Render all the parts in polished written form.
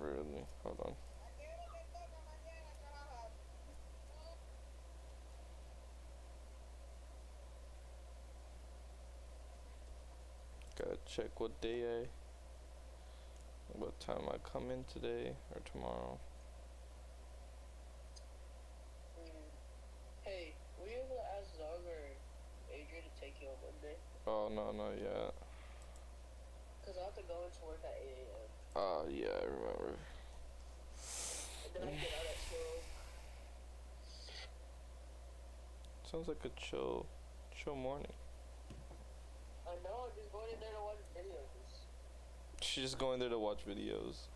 Really? Hold on. Gotta check what time I come in today or tomorrow. Hey, were you able to ask Zog or Adrian to take you on Monday? Oh, no, not yet. Cause I have to go into work at 8 a.m. Yeah, I remember. And then I get out at 12. Sounds like a chill morning. I know, I'm just going in there to watch videos. She's just going there to watch videos.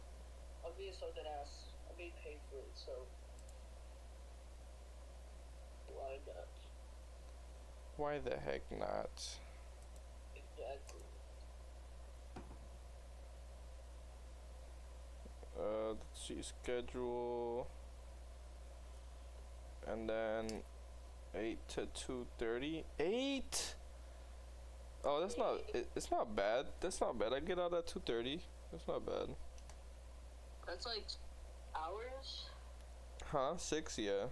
I'm being so dead ass. I'm being paid for it, so why not? Why the heck not? Exactly. Let's see, schedule. And then 8 to 2:30. 8? Oh, that's not. It's not bad. That's not bad. I get out at 2:30. That's not bad. That's like hours? Huh? 6? Yeah.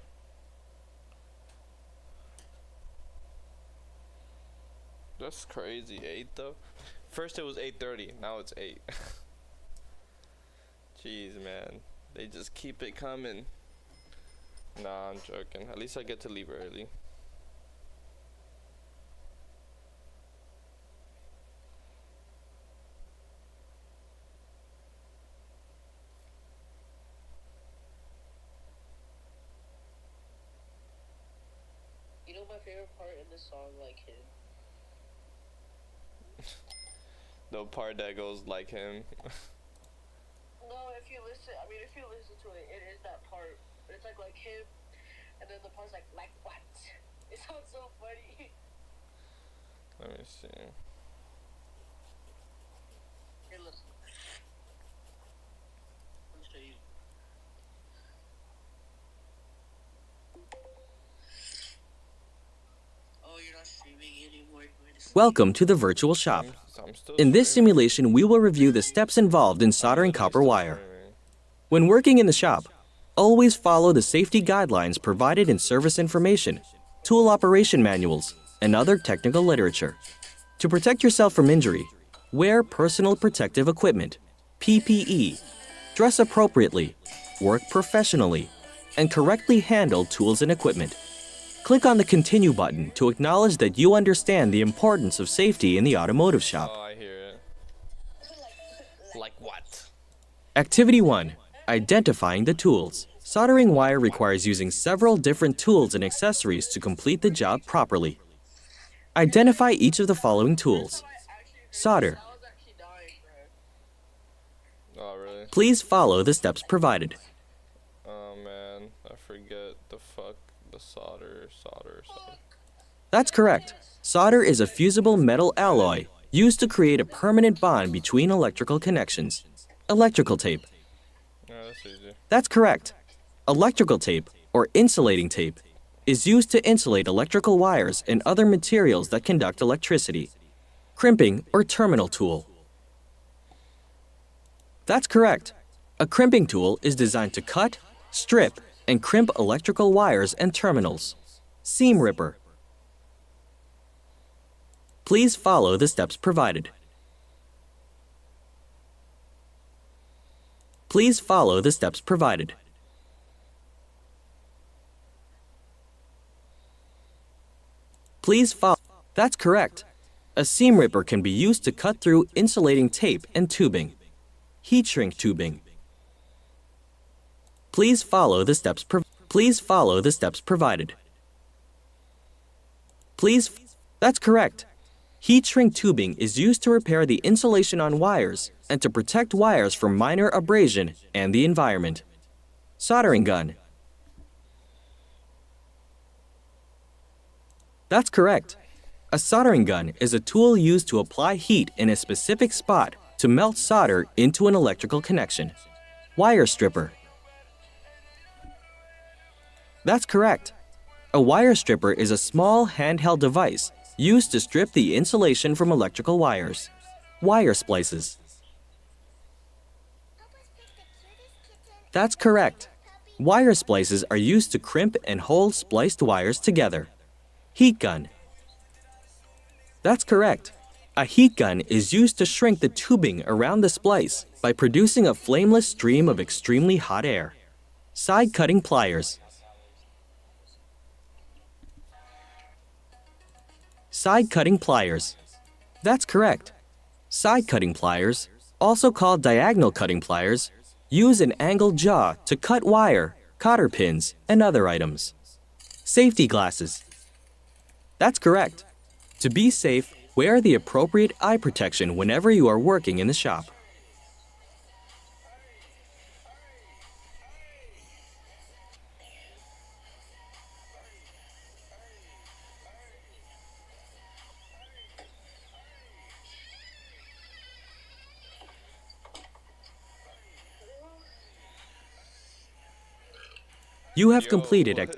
That's crazy. 8 though. First it was 8:30. Now it's 8. Jeez, man. They just keep it coming. Nah, I'm joking. At least I get to leave early. You know my favorite part in this song, like him? The part that goes like him. No, if you listen to it, it is that part. But it's like him, and then the part's like what? It sounds so funny. Let me see. Here, listen. Let me show you. Oh, you're not streaming anymore. Welcome to the virtual shop. I'm still In this streaming. simulation, we will review the steps involved in soldering copper wire. Streaming. When working in the shop, always follow the safety guidelines provided in service information, tool operation manuals, and other technical literature. To protect yourself from injury, wear personal protective equipment, PPE, dress appropriately, work professionally, and correctly handle tools and equipment. Click on the Continue button to acknowledge that you understand the importance of safety in the automotive shop. Oh, I hear it. Like what? Activity 1. Identifying the tools. Soldering wire requires using several different tools and accessories to complete the job properly. Identify each of the following tools. Solder. I was actually dying, bro. Oh, really? Please follow the steps provided. Oh, man. I forget the solder. That's correct. Solder is a fusible metal alloy used to create a permanent bond between electrical connections. Electrical tape. Yeah, that's easy. That's correct. Electrical tape, or insulating tape, is used to insulate electrical wires and other materials that conduct electricity. Crimping or terminal tool. That's correct. A crimping tool is designed to cut, strip, and crimp electrical wires and terminals. Seam ripper. Please follow the steps provided. Please follow the steps provided. Please follow. That's correct. A seam ripper can be used to cut through insulating tape and tubing. Heat shrink tubing. Please follow the steps provided. That's correct. Heat shrink tubing is used to repair the insulation on wires and to protect wires from minor abrasion and the environment. Soldering gun. That's correct. A soldering gun is a tool used to apply heat in a specific spot to melt solder into an electrical connection. Wire stripper. That's correct. A wire stripper is a small handheld device used to strip the insulation from electrical wires. Wire splices. That's correct. Wire splices are used to crimp and hold spliced wires together. Heat gun. That's correct. A heat gun is used to shrink the tubing around the splice by producing a flameless stream of extremely hot air. Side cutting pliers. Side cutting pliers. That's correct. Side cutting pliers, also called diagonal cutting pliers, use an angled jaw to cut wire, cotter pins, and other items. Safety glasses. That's correct. To be safe, wear the appropriate eye protection whenever you are working in the shop. You have completed what?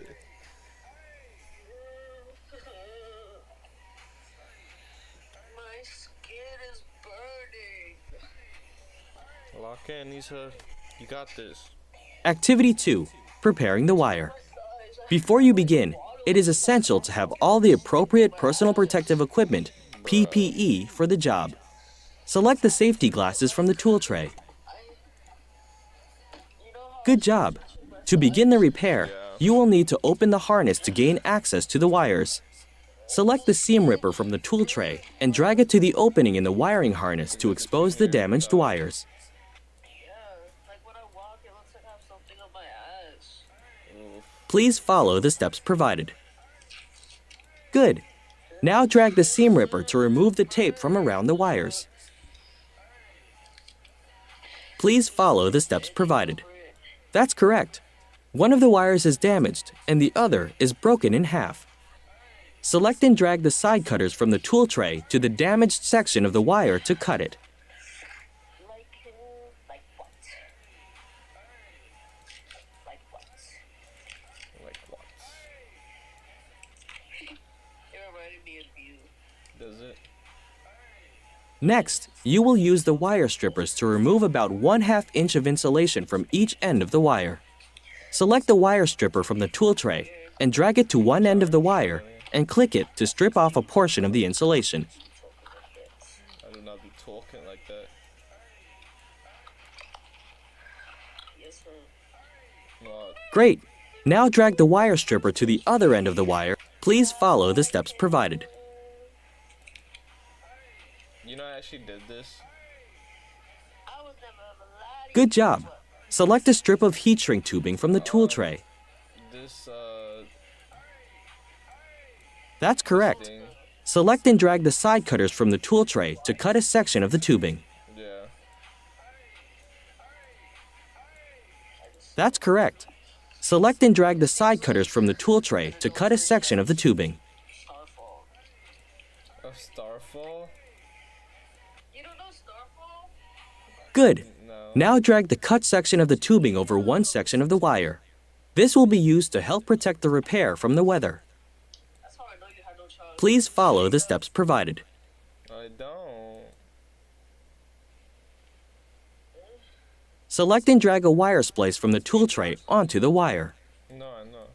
My skin is burning. Lock in, Nisa. You got this. Activity 2. Preparing the wire. Before you begin, it is essential to have all the appropriate personal protective equipment, PPE, for the job. Select the safety glasses from the tool tray. Good job. To begin the repair, you will need to open the harness to gain access to the wires. Select the seam ripper from the tool tray and drag it to the opening in the wiring harness to expose the damaged wires. Yeah, like when I walk, it looks like I have something on my ass. Please follow the steps provided. Good. Now drag the seam ripper to remove the tape from around the wires. Please follow the steps provided. That's correct. One of the wires is damaged and the other is broken in half. Select and drag the side cutters from the tool tray to the damaged section of the wire to cut it. Like what? Like what? It reminded me of you. Does it? Next, you will use the wire strippers to remove about 1/2 inch of insulation from each end of the wire. Select the wire stripper from the tool tray and drag it to one end of the wire and click it to strip off a portion of the insulation. I do not be talking like that. Yes, sir. No, Great! Now drag the wire stripper to the other end of the wire. Please follow the steps provided. you know I actually did this. I was never allowed. Good job! Select a strip of heat shrink tubing from the tool tray. This That's correct. thing. Select and drag the side cutters from the tool tray to cut a section of the tubing. Yeah. That's correct. Select and drag the side cutters from the tool tray to cut a section of the tubing. Starfall. A starfall? You don't know Starfall? Good. No. Now drag the cut section of the tubing over one section of the wire. This will be used to help protect the repair from the weather. That's how I know you had no child. Please follow the steps provided. I don't. Select and drag a wire splice from the tool tray onto the wire. No, I know.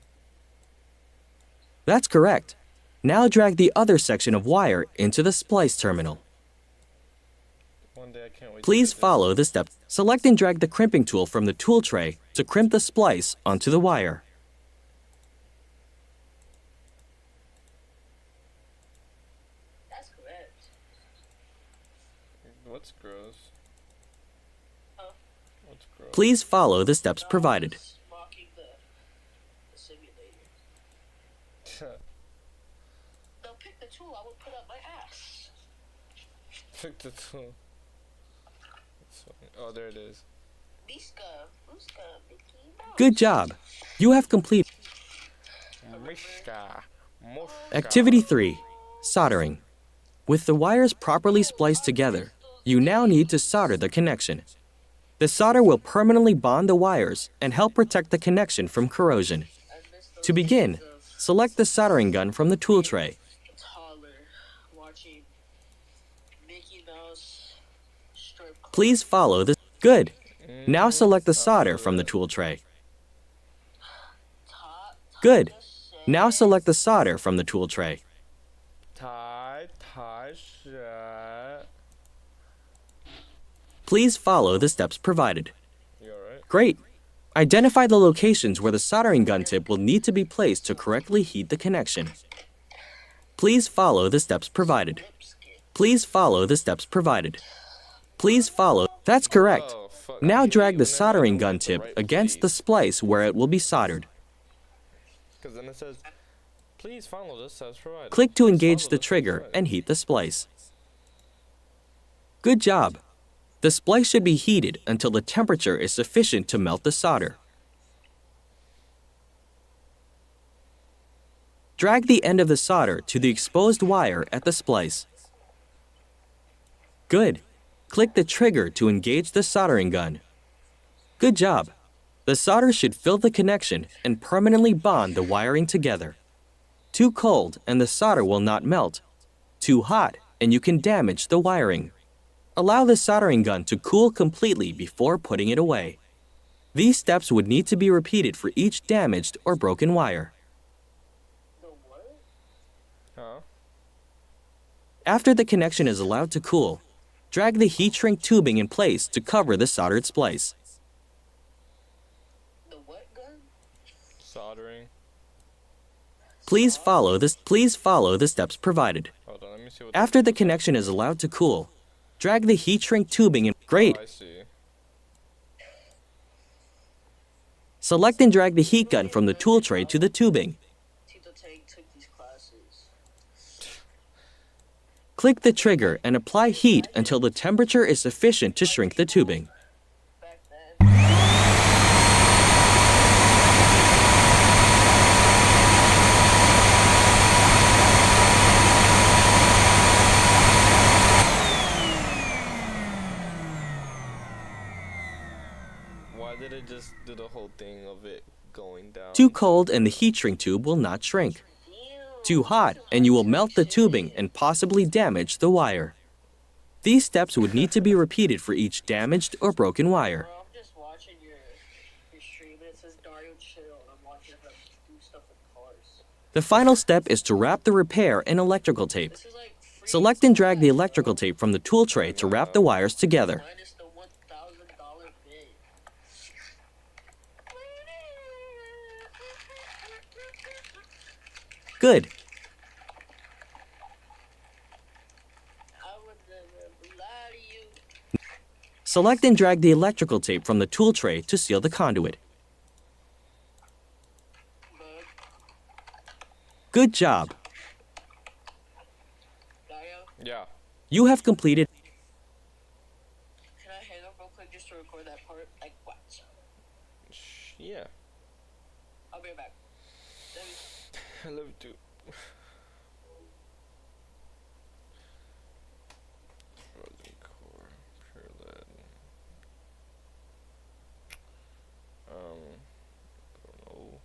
That's correct. Now drag the other section of wire into the splice terminal. One day I can't wait. Please to do follow the steps. Select and drag the crimping tool from the tool tray to crimp the splice onto the wire. That's correct. this. What's gross? Huh? What's gross? Please follow the steps provided. Mocking the simulator. They'll pick the tool I would put up my ass. Pick the tool. That's funny. Oh, there it is. Miska, Mickey Mouse. Good job. You have completed Mishka. Mushka. Activity 3. Soldering. With the wires properly spliced together, you now need to solder the connection. The solder will permanently bond the wires and help protect the connection from corrosion. To begin, select the soldering gun from the tool tray. Toddler watching Mickey Mouse strip club. Please follow the... Good. Now select the solder from the tool tray. Good. Now select the solder from the tool tray. tie shut. Please follow the steps provided. You alright? Great. Identify the locations where the soldering gun tip will need to be placed to correctly heat the connection. Please follow the steps provided. Please follow the steps provided. Please follow. That's correct. Oh, fuck. Now I drag hate the when I soldering don't gun hit the tip right against the place. splice where it will be soldered. Because then it says, please follow the steps provided. Click to Please engage follow the steps trigger provided. and heat the splice. Good job. The splice should be heated until the temperature is sufficient to melt the solder. Drag the end of the solder to the exposed wire at the splice. Good. Click the trigger to engage the soldering gun. Good job. The solder should fill the connection and permanently bond the wiring together. Too cold and the solder will not melt. Too hot and you can damage the wiring. Allow the soldering gun to cool completely before putting it away. These steps would need to be repeated for each damaged or broken wire. The what? Huh? After the connection is allowed to cool, drag the heat shrink tubing in place to cover the soldered splice. The what gun? Soldering. Please follow the steps provided. Hold on, let me see what. After the connection is allowed to cool, drag the heat shrink tubing in. Great. Oh, I see. Select and drag the heat gun from the tool tray to the tubing. Tito Tank took these classes. Click the trigger and apply heat until the temperature is sufficient to shrink the tubing. Back then. Why did it just do the whole thing of it going down? Too cold and the heat shrink tube will not shrink. Too hot and you will melt the tubing and possibly damage the wire. These steps would need to be repeated for each damaged or broken wire. Bro, I'm just watching your stream and it says Dario chill and I'm watching him do stuff with cars. The final step is to wrap the repair in electrical tape. This is like free Select and drag the electrical tape from the tool tray to wrap the wires together. minus the $1,000 bid. Good. I would never lie to you. Select and drag the electrical tape from the tool tray to seal the conduit. Bud, Good job. Dario, Yeah. You have completed. can I hang up real quick just to record that part? Like what? Yeah. I'll be right back. I love you too. Frozen core, pure lead. I don't know.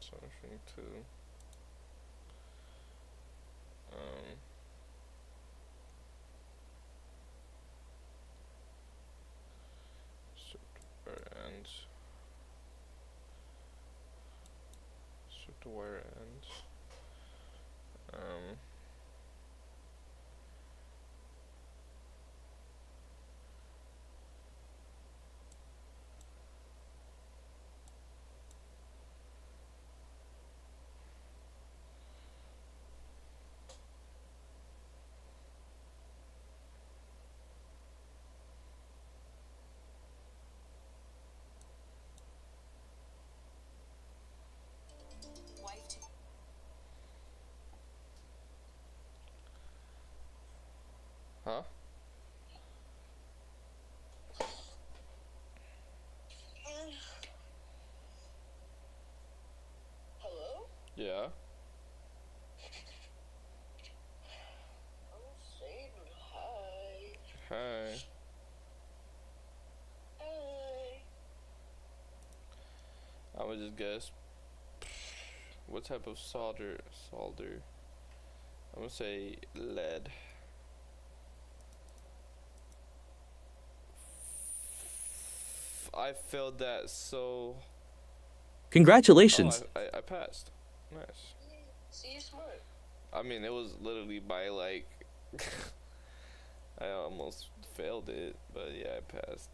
Something to. Wire ends. Strip the wire ends. Huh? Hello? Yeah. I'm saying hi. Hi. Hi. I would just guess. What type of solder? I'm gonna say lead. I failed that so. Congratulations! Oh, I passed. Nice. See, you're smart. I mean, it was literally by like. I almost failed it, but yeah, I passed.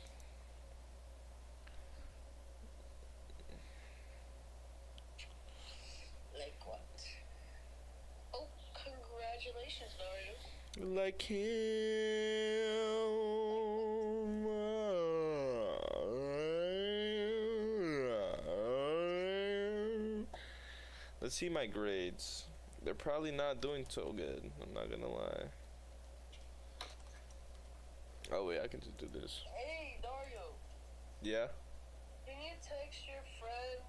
Like what? Oh, congratulations, Dario. Like him. Let's see my grades. They're probably not doing so good. I'm not gonna lie. Oh wait, I can just do this. Hey, Dario. Yeah. Can you text your friend,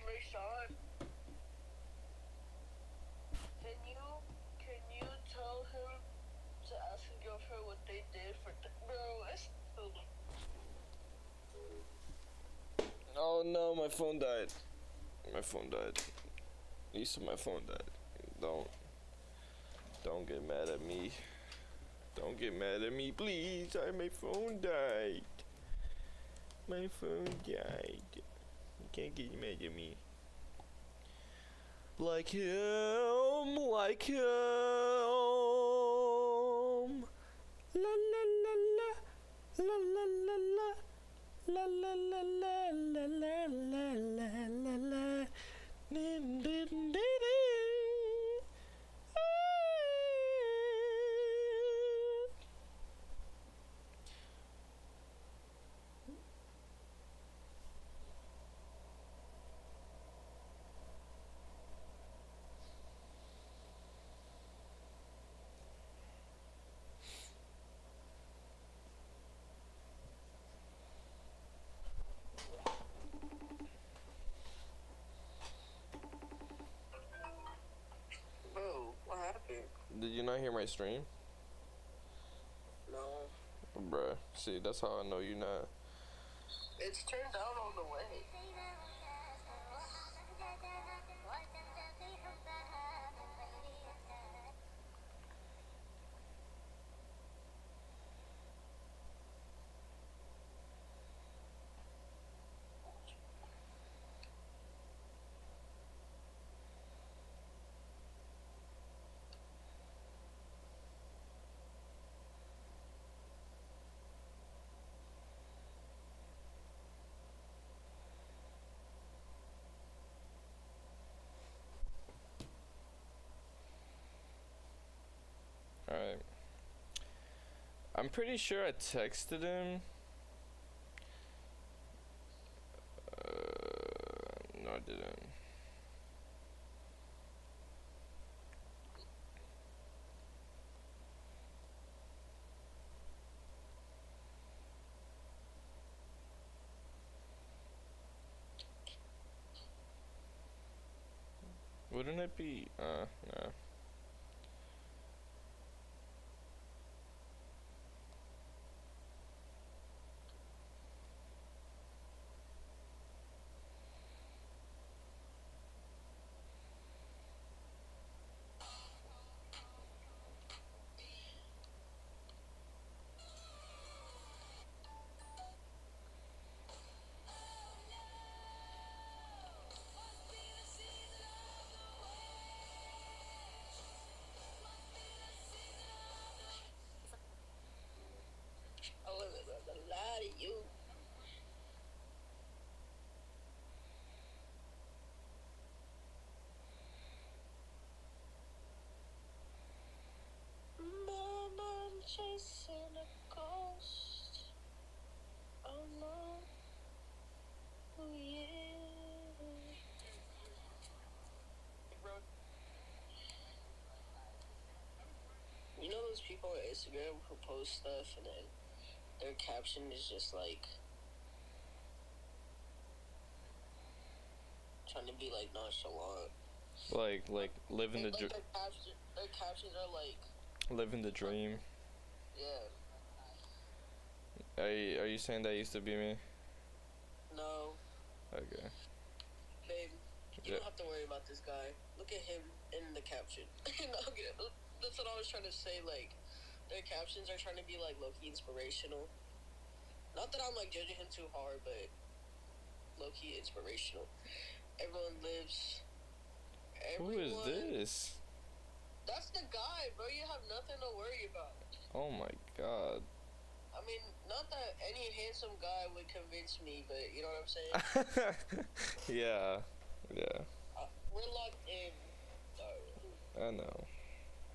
Rayshawn? Can you tell him to ask his girlfriend what they did for bro? It's Oh no, my phone died. My phone died. You said my phone died. Don't get mad at me. Don't get mad at me, please. My phone died. My phone died. You can't get mad at me. Like him, like him. La la la la, la la la la. La la la la la la la la la la. Din, din, din, din. bro, what happened? Did you not hear my stream? No, Bruh, see, that's how I know you're not. it's turned down all the way. Alright. I'm pretty sure I texted him. No, I didn't. Wouldn't it be? Nah. I wasn't gonna lie to you. Mama, I'm chasing a ghost. Oh no. Oh yeah. Bro. You know those people on Instagram who post stuff and then their caption is just like trying to be like nonchalant. Like living the Like their captions are like, living the dream. yeah. Are you saying that used to be me? No, Okay. babe, you Yeah. don't have to worry about this guy. Look at him in the caption. No, okay, that's what I was trying to say. Like, their captions are trying to be like low-key inspirational. Not that I'm like judging him too hard, but low-key inspirational. Everyone lives. Who is Everyone. this? That's the guy, bro. You have nothing to worry about. Oh my god. I mean, not that any handsome guy would convince me, but you know what I'm saying? Yeah. Yeah. We're locked in. I know.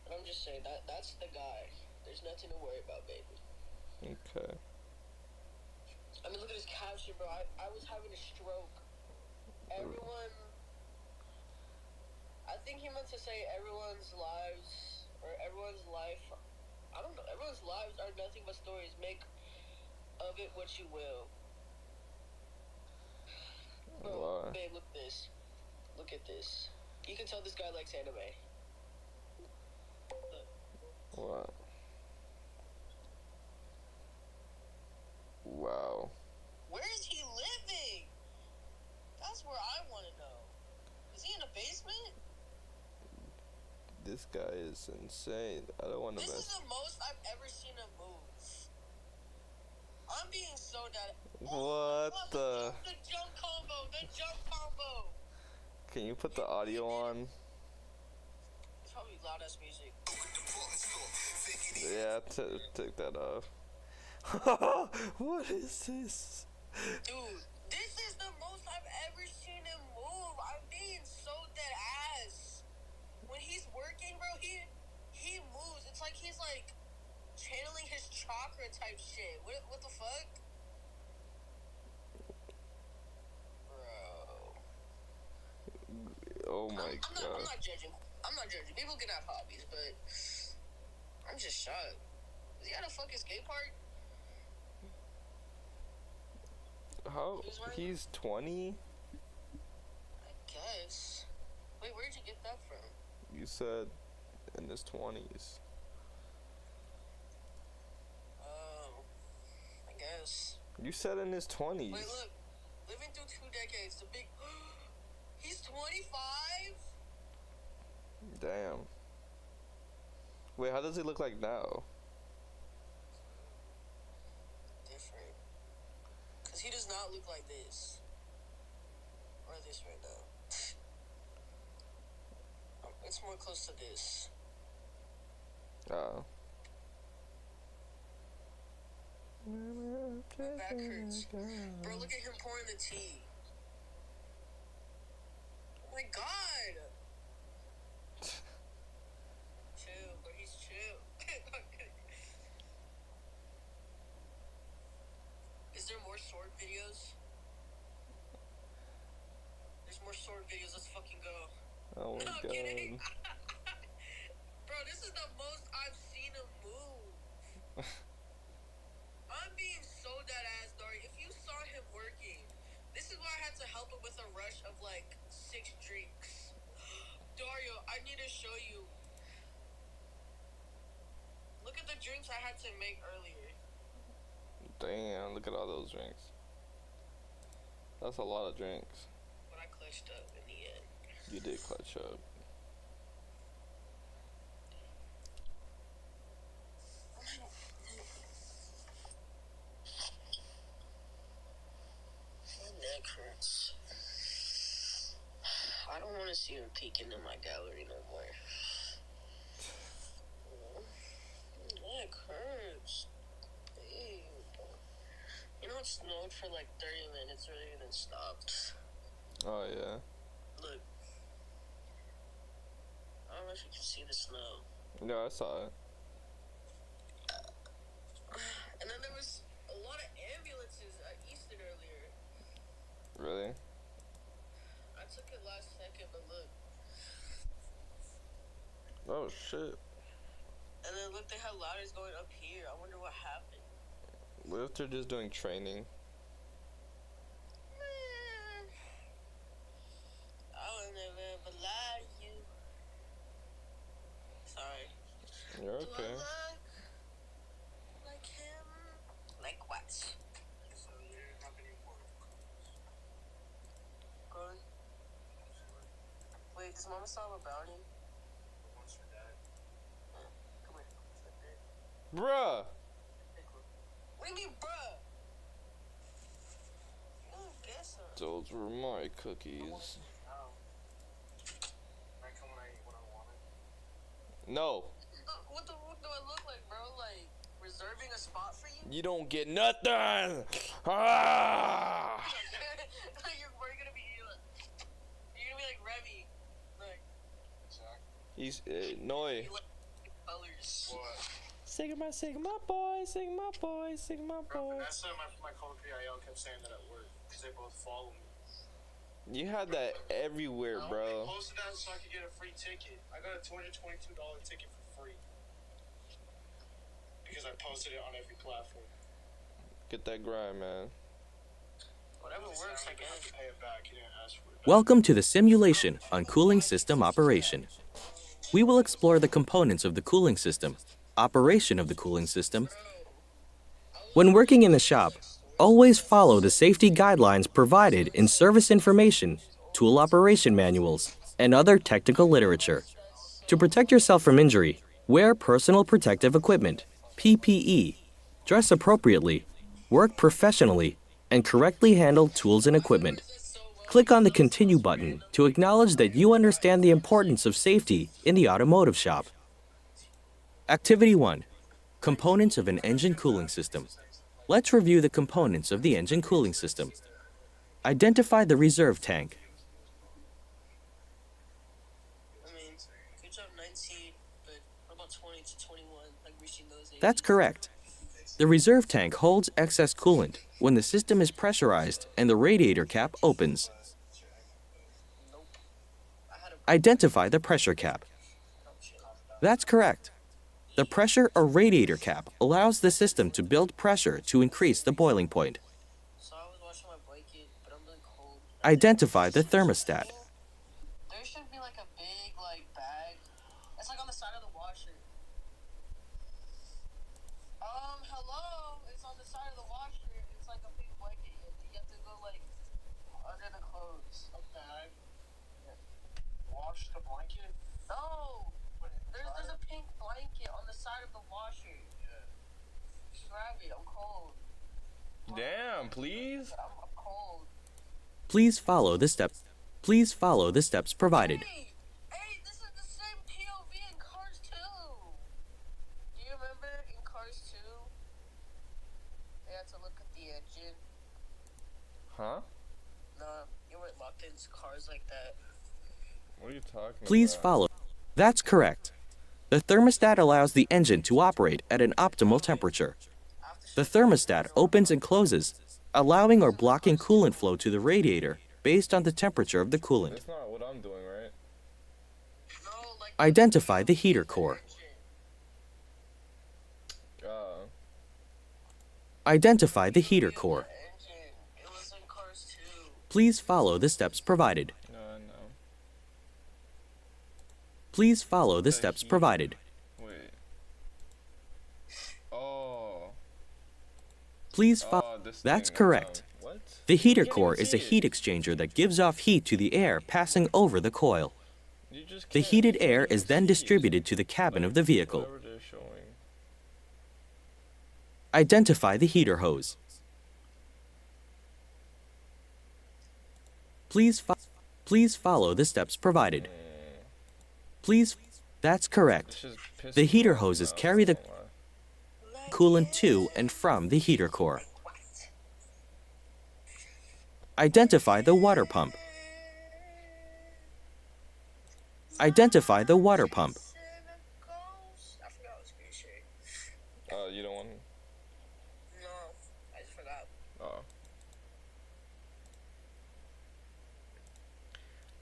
But I'm just saying that's the guy. There's nothing to worry about, baby. Okay. I mean, look at his caption, bro. I was having a stroke. Everyone. I think he meant to say everyone's lives or everyone's life. I don't know. Everyone's lives are nothing but stories. Make of it what you will. Bro, Why? babe, look at this. Look at this. You can tell this guy likes anime. Look. What? Wow. Where is he living? That's where I want to know. Is he in a basement? This guy is insane. I don't want to This is mess. the most I've ever seen him move. I'm being so dead. What the? The jump combo. The jump combo. Can you put the audio on? It's probably loud ass music. Yeah, take that off. What is this? Dude, this is the most I've ever seen him move. I'm being so dead ass. When he's working, bro, he moves. It's like he's like channeling his chakra type shit. What the fuck? Bro. Oh my I'm god. not judging. I'm not judging. People can have hobbies, but I'm just shocked. Is he at a fucking skate park? How? He's 20? I guess. Wait, where'd you get that from? You said in his 20s. I guess. You said in his 20s. Wait, look. Living through 2 decades, the big. He's 25? Damn. Wait, how does he look like now? Different. Because he does not look like this. Or this right now. It's more close to this. Oh. My back hurts. Bro, look at him pouring the tea. Oh my god! Chill, bro, he's chill. Is there more sword videos? There's more sword videos, let's fucking go. Oh my No, I'm god. kidding. Bro, this is the most I've seen him move. I'm being so dead ass, Dari. If you saw him working, this is why I had to help him with a rush of like 6 drinks. Dario, I need to show you. Look at the drinks I had to make earlier. Damn, look at all those drinks. That's a lot of drinks. But I clutched up in the end. You did clutch up. My neck hurts. I don't want to see him peeking in my gallery no more. My neck hurts. Ew. You know it snowed for like 30 minutes earlier and then stopped. Oh yeah. Look. I don't know if you can see the snow. Yeah, I saw it. And then there was a lot of ambulances at Easton earlier. Really? I took it last second, but look. Oh shit. And then look, they had ladders going up here. I wonder what happened. What if they're just doing training? I would never lie to you. Sorry. You're Do I okay. look like him? Like what? So you're not gonna does Mama still have a bounty? Come here. Bruh. What do you mean, bruh? You don't get some. Those were my cookies. No. What do I look like, bro? Like, reserving a spot for you? You don't get nothing. Ah! You're gonna be like Remy. Like, He's Noi. you like colors. Sigma, Sigma boy, Sigma boy, Sigma boy. Vanessa and my co PIL kept saying that at work because they both follow me. You had that everywhere, I bro. posted that so I could get a free ticket. I got a $222 ticket for free because I posted it on every platform. Get that grind, man. Whatever works, I I have guess. to pay it back. He didn't ask for it. Welcome to the simulation on cooling system operation. We will explore the components of the cooling system, operation of the cooling system. When working in the shop, always follow the safety guidelines provided in service information, tool operation manuals, and other technical literature. To protect yourself from injury, wear personal protective equipment, PPE, dress appropriately, work professionally, and correctly handle tools and equipment. Click on the Continue button to acknowledge that you understand the importance of safety in the automotive shop. Activity 1. Components of an engine cooling system. Let's review the components of the engine cooling system. Identify the reserve tank. I mean, good job 19, but what about 20 to 21? Like reaching those ages? That's correct. The reserve tank holds excess coolant when the system is pressurized and the radiator cap opens. Nope. I had a Identify the pressure cap. That's correct. The pressure or radiator cap allows the system to build pressure to increase the boiling point. So I was washing my blanket, but I'm really cold. Identify the thermostat. There should be like a big like bag. It's like on the side of the washer. Hello. It's on the side of the washer. It's like a big blanket. You have to go like under the clothes. A bag. Wash the blanket. No. There's a pink blanket on the side of the washer. Just grab it. I'm cold. Damn, please. I'm cold. Please follow the steps. Please follow the steps provided. Hey, this is the same POV in Cars 2. Do you remember in Cars 2? They had to look at the engine. Huh? No, you weren't locked in cars like that. What are you talking Please about? follow. That's correct. The thermostat allows the engine to operate at an optimal temperature. The thermostat opens and closes, allowing or blocking coolant flow to the radiator based on the temperature of the coolant. That's not what I'm doing, right? No, like Identify the heater core. Identify the heater core. engine. It was in Cars 2. Please follow the steps provided. No, no. Please follow the steps provided. Wait. Oh. Please follow. Oh, this That's thing, correct. What? The heater Can't core even is a see it. heat exchanger that gives off heat to the air passing over the coil. You just The can't heated air even is then see it. distributed to the cabin of the vehicle. Whatever they're showing. Identify the heater hose. Please follow the steps provided. Please. That's correct. This just pisses The me heater off hoses now, carry the that's why. coolant to and from the heater core. Identify the water pump. Identify the water pump. I forgot what screen shirt. You don't want. No, I just forgot. Oh.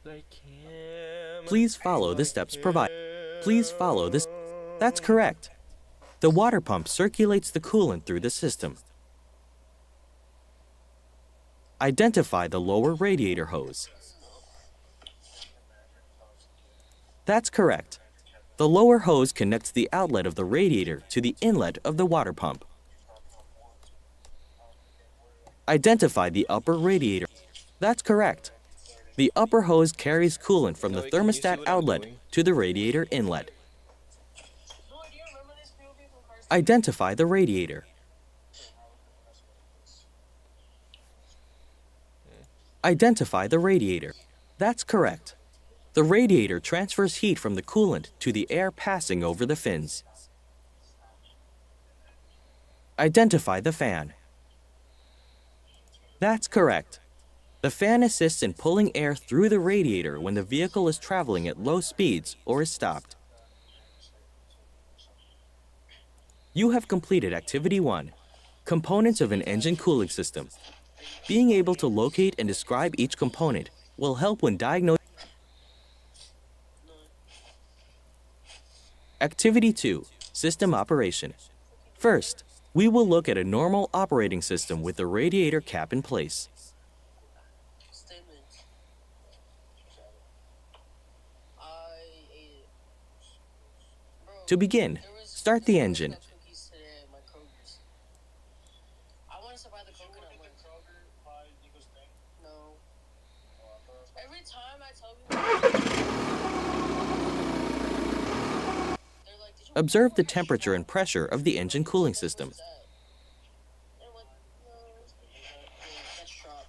Like him. Please follow the steps provided. Please follow this. That's correct. The water pump circulates the coolant through the system. Identify the lower radiator hose. That's correct. The lower hose connects the outlet of the radiator to the inlet of the water pump. Identify the upper radiator. That's correct. The upper hose carries coolant from the Chloe, can you see thermostat what I'm outlet doing? to the radiator inlet. No, do you remember this movie from Cars? Identify the radiator. Identify the radiator. That's correct. The radiator transfers heat from the coolant to the air passing over the fins. Identify the fan. That's correct. The fan assists in pulling air through the radiator when the vehicle is traveling at low speeds or is stopped. You have completed Activity 1, Components of an Engine Cooling System. Being able to locate and describe each component will help when diagnosing. Activity 2, System Operation. First, we will look at a normal operating system with the radiator cap in place. Statement. I ate it. Bro, To begin, there was start the engine. cookies today at my Kroger's. I wanted to buy the You coconut went one. to Kroger, buy Nico's thing. No. Oh, I thought Every time I tell people, they're like, "Did you Observe the temperature and pressure of the engine cooling system. What's that?" They're like, "No, that's shock."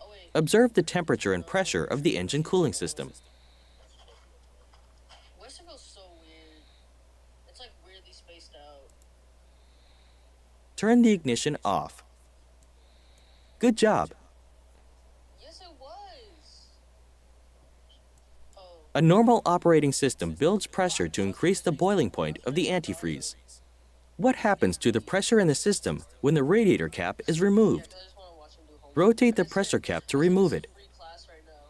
Oh wait, Observe the temperature and pressure of the engine cooling system. Westerville's so weird. It's like weirdly spaced out. Turn the ignition off. Good job. Yes, it was. Oh, A normal operating system builds pressure to increase the boiling point of the antifreeze. What happens to the pressure in the system when the radiator cap is removed? I just want to watch him do homework. Rotate the pressure cap to remove it. Free class right now.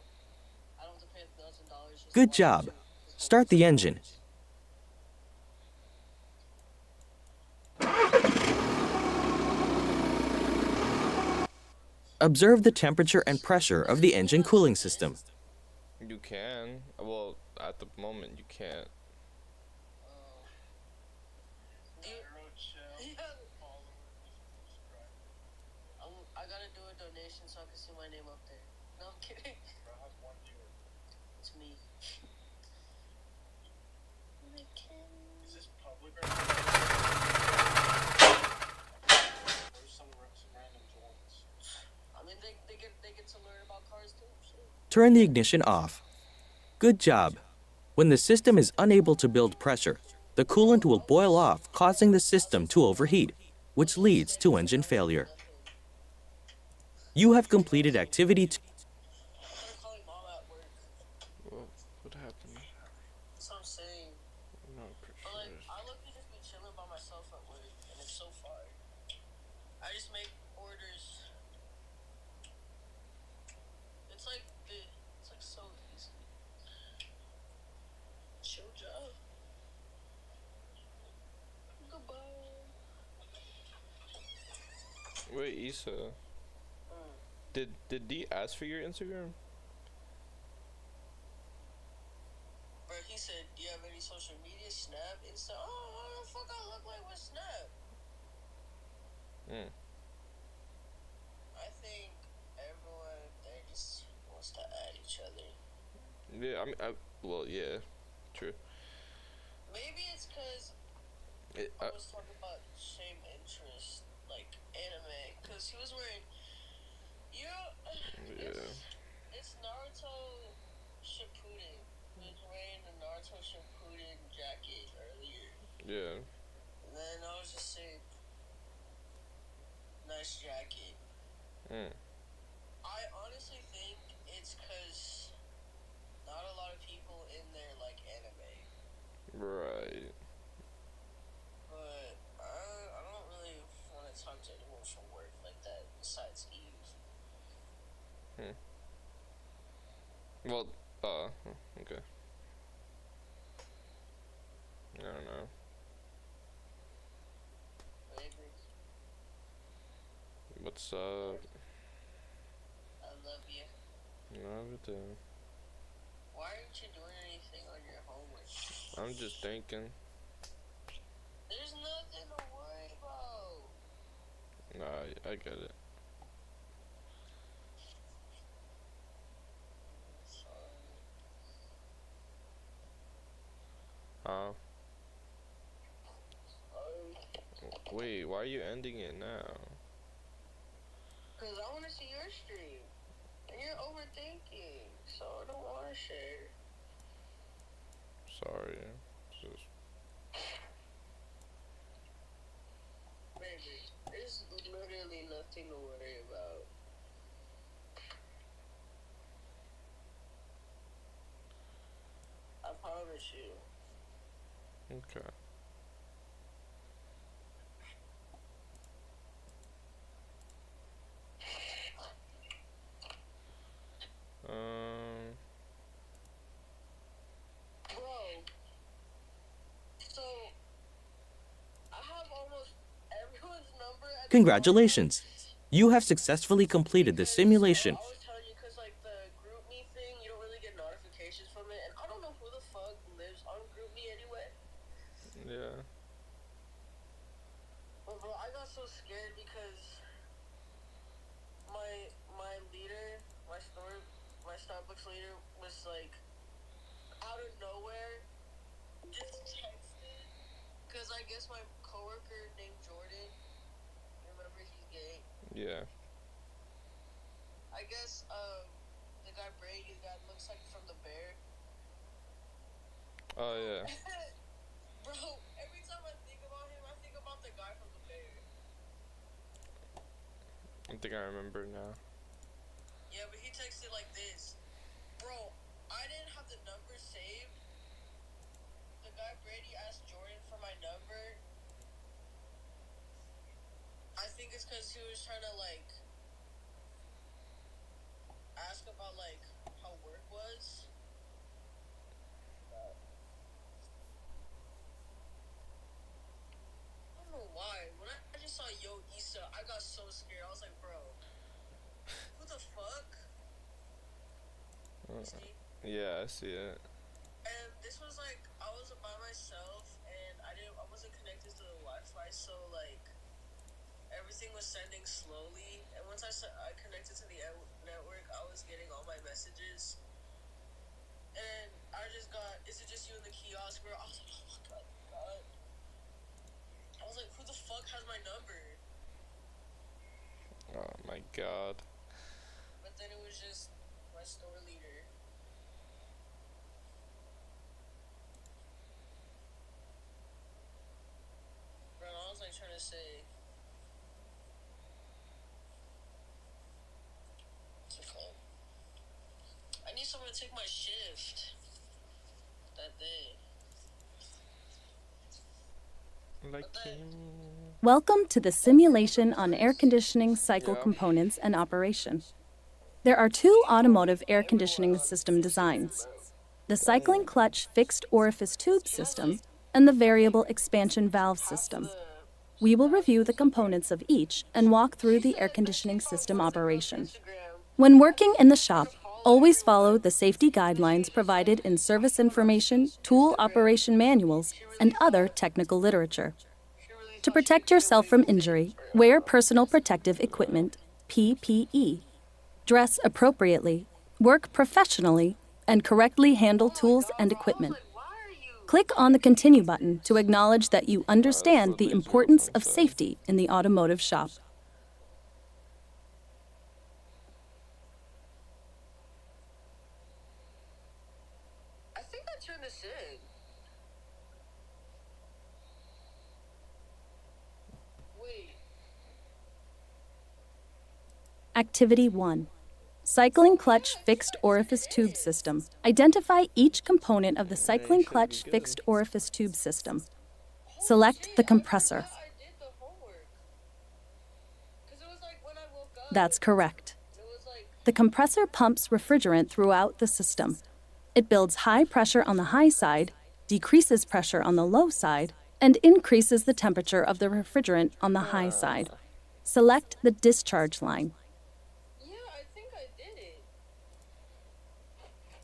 I don't have to pay $1,000 just to Good watch job. him do his Start the homework. engine. Observe the temperature and pressure of the engine cooling system. You can. Well, at the moment, you can't. Do you- Arrow, Shell, Yeah. follower, subscribe. I gotta do a donation so I can see my name up there. No, I'm kidding. Bro, has one viewer. It's me. Is this public right now? Or is some random joins? I mean, they get to learn about cars too. Shit. Turn the ignition off. Good job. When the system is unable to build pressure, the coolant will boil off, causing the system to overheat, which leads to engine failure. You have completed Activity 2. I'm gonna call your mom at work. What happened? That's what I'm saying. I'm not pretty But like, sure. I look to just be chilling by myself at work, and it's so far. I just make orders. It's like so easy. Chill job. Goodbye. Wait, Issa. Did D ask for your Instagram? Bro, he said, "Do you have any social media? Snap, Insta." Oh, what the fuck I look like with Snap? Hmm. I think everyone there just wants to add each other. Yeah, I mean, well, yeah, true. Maybe it's because It, I was talking about same interest, like anime, because he was wearing. yeah. It's Naruto Shippuden. He was wearing the Naruto Shippuden jacket earlier, Yeah. and then I was just saying, nice jacket. Mm. I honestly think it's because not a lot of people in there like anime, Right. but I don't really want to talk to anyone from work like that besides Eve. Well, okay. I don't know. Maybe. What's up? I love you. No, but, Why aren't you doing anything on your homework? I'm just thinking. There's nothing to worry about. Nah, I get it. Wait, why are you ending it now? Cause I wanna see your stream. And you're overthinking, so I don't wanna share. Sorry. Just... Baby, there's literally nothing to worry about. I promise you. Okay. Bro, so I have almost everyone's number at the Congratulations! You have successfully completed the simulation. I was telling you, cause like the GroupMe thing, you don't really get notifications from it, and I don't know who the fuck lives on GroupMe anyway. Yeah. But bro, I got so scared because my leader, my Starbucks leader was like out of nowhere just texted. Cause I guess my coworker named Jordan, remember he's gay. Yeah. I guess the guy Brady that looks like from The Bear. Oh yeah. Bro, every time I think about him, I think about the guy from The Bear. I think I remember now. Yeah, but he texted like this. Bro, I didn't have the number saved. The guy Brady asked Jordan for my number. I think it's because he was trying to like ask about like how work was. I don't know why. When I just saw Yo Issa, I got so scared. I was like, bro, who the fuck? See? Yeah, I see it. And this was like I was by myself and I wasn't connected to the Wi-Fi, so like everything was sending slowly. And once I connected to the network, I was getting all my messages. And I just got, is it just you in the kiosk, bro? I was like, oh my god. I was like, who the fuck has my number? Oh my god. But then it was just my store leader. Bro, I was like trying to say, what's it called? I need someone to take my shift that day. Like Welcome to the simulation on air conditioning cycle Yeah. components and operation. There are two automotive air conditioning system designs: the cycling clutch fixed orifice tube system and the variable expansion valve system. We will review the components of each and walk through the air conditioning system operation. When working in the shop, always follow the safety guidelines provided in service information, tool operation manuals, and other technical literature. To protect yourself from injury, wear personal protective equipment, PPE. Dress appropriately, work professionally, and correctly handle tools and equipment. Click on the Continue button to acknowledge that you understand the importance of safety in the automotive shop. I think I turned this in. Wait. Activity 1. Cycling clutch fixed orifice tube system. Identify each component of the cycling clutch fixed orifice tube system. Select the compressor. I did the homework. Because it was like when I woke up. That's correct. It was like, The compressor pumps refrigerant throughout the system. It builds high pressure on the high side, decreases pressure on the low side, and increases the temperature of the refrigerant on the high side. Select the discharge line. yeah, I think I did it.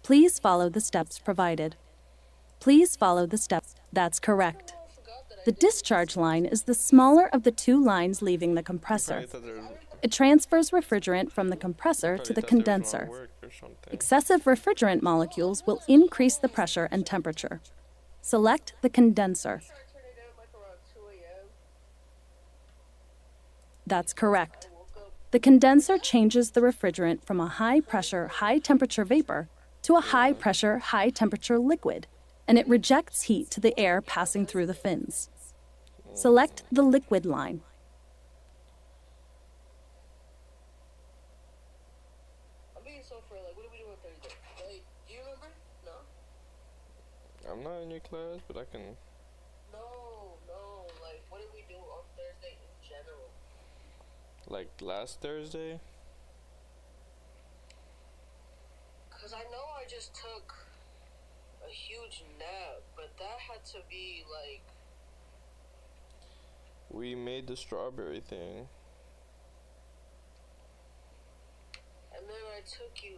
Please follow the steps provided. Please follow the steps. That's correct. I forgot that I The discharge line is the smaller of the two lines leaving the compressor. It transfers refrigerant from the compressor to the condenser. Excessive refrigerant molecules will increase the pressure and temperature. Select the condenser. tried turning it down like around 2 a.m. That's correct. The condenser changes the refrigerant from a high-pressure, high-temperature vapor to a high-pressure, high-temperature liquid, and it rejects heat to the air passing through the fins. Select the liquid line. I'm being so for like, what are we doing Thursday? Like, do you remember? No? I'm not in your class, but I can. No, like, what did we do on Thursday in general? Like last Thursday? Cause I know I just took a huge nap, but that had to be like, We made the strawberry thing. and then I took you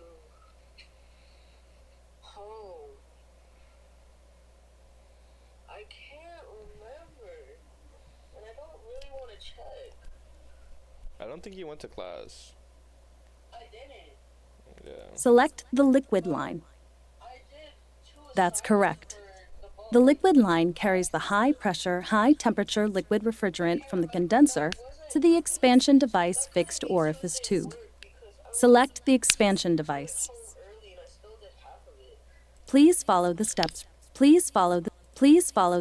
home. I can't remember, and I don't really want to check. I don't think you went to class. I didn't. Yeah. Select the liquid line. I did two That's correct. for the ball. The liquid line carries the high-pressure, high-temperature liquid refrigerant from the condenser to the expansion device fixed orifice tube. Select the expansion device. Early, and I still did half of it. Please follow the steps. Please follow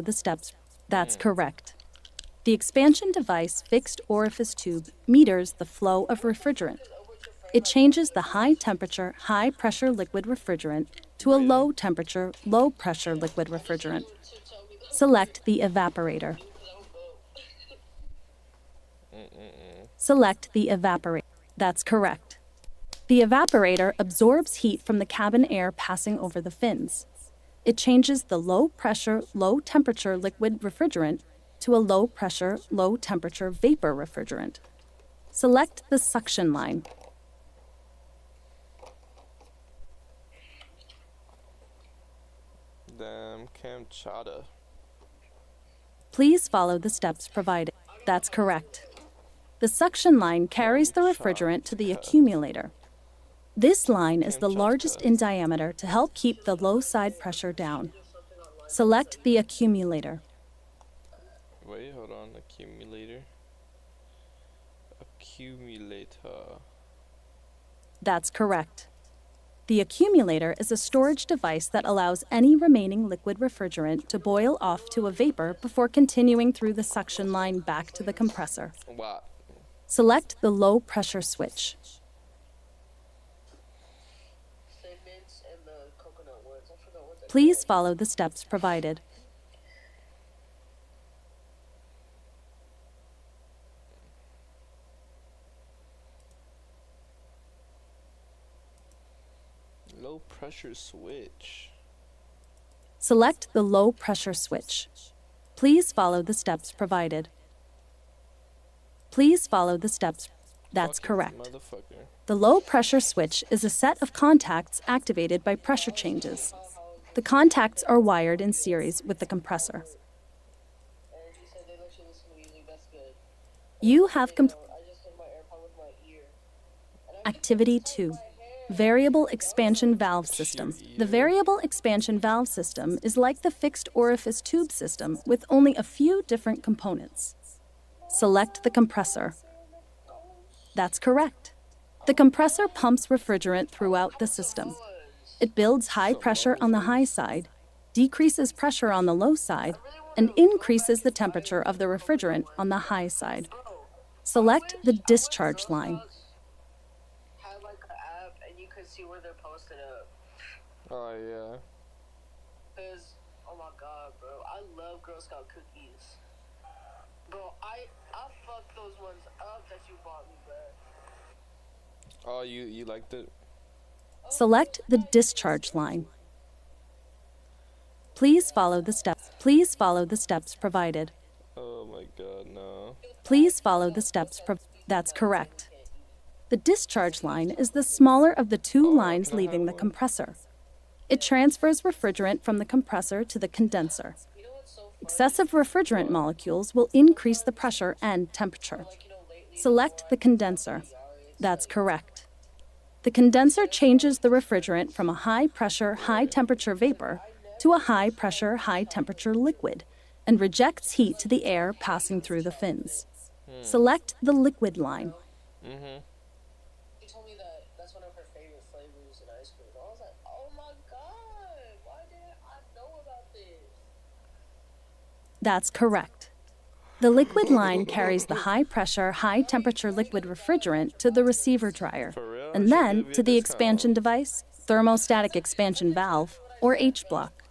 the steps. That's correct. The expansion device fixed orifice tube meters the flow of refrigerant. It changes the high-temperature, high-pressure liquid refrigerant to a low-temperature, low-pressure liquid refrigerant. Select the evaporator. Select the evaporator. That's correct. The evaporator absorbs heat from the cabin air passing over the fins. It changes the low-pressure, low-temperature liquid refrigerant to a low-pressure, low-temperature vapor refrigerant. Select the suction line. Damn, Kamchatka. Please follow the steps provided. That's correct. The suction line carries the refrigerant to the accumulator. This line is the largest in diameter to help keep the low side pressure down. Select the accumulator. Wait, hold on. Accumulator. Accumulator. That's correct. The accumulator is a storage device that allows any remaining liquid refrigerant to boil off to a vapor before continuing through the suction line back to the compressor. What? Select the low pressure switch. Thin mints and the coconut ones. I forgot what they're Please follow the steps provided. Low pressure switch. Select the low pressure switch. Please follow the steps provided. Please follow the steps. That's Fucking correct. Motherfucker. The low pressure switch is a set of contacts activated by pressure changes. The contacts are wired in series with the compressor. And he said they let you listen to music. That's good. You have I just hit my AirPod with my ear. Activity 2. Variable expansion valve system. The variable expansion valve system is like the fixed orifice tube system with only a few different components. Select the compressor. That's correct. The compressor pumps refrigerant throughout the system. It builds high pressure on the high side, decreases pressure on the low side, and increases the temperature of the refrigerant on the high side. Select the discharge line. Had like an app, and you could see where they're posted up. Oh yeah. Cause, oh my god, bro, I love Girl Scout cookies. Bro, I fucked those ones up that you bought me, bro. Oh, you liked it? Select the discharge line. Please follow the steps. Please follow the steps provided. Oh my god, no. Please follow the steps. That's correct. The discharge line is the smaller of the two lines leaving the compressor. It transfers refrigerant from the compressor to the condenser. You know what's so funny? Excessive refrigerant molecules will increase the pressure and temperature. Like, you know, lately, Select the condenser. That's correct. The condenser changes the refrigerant from a high-pressure, high-temperature vapor to a high-pressure, high-temperature liquid and rejects heat to the air passing through the fins. Select the liquid line. She told me that that's one of her favorite flavors in ice cream. I was like, oh my god, why didn't I know about this? That's correct. The liquid line carries the high-pressure, high-temperature liquid refrigerant to the receiver dryer, For real? and She then give you to the a expansion device, thermostatic expansion valve, or H-block.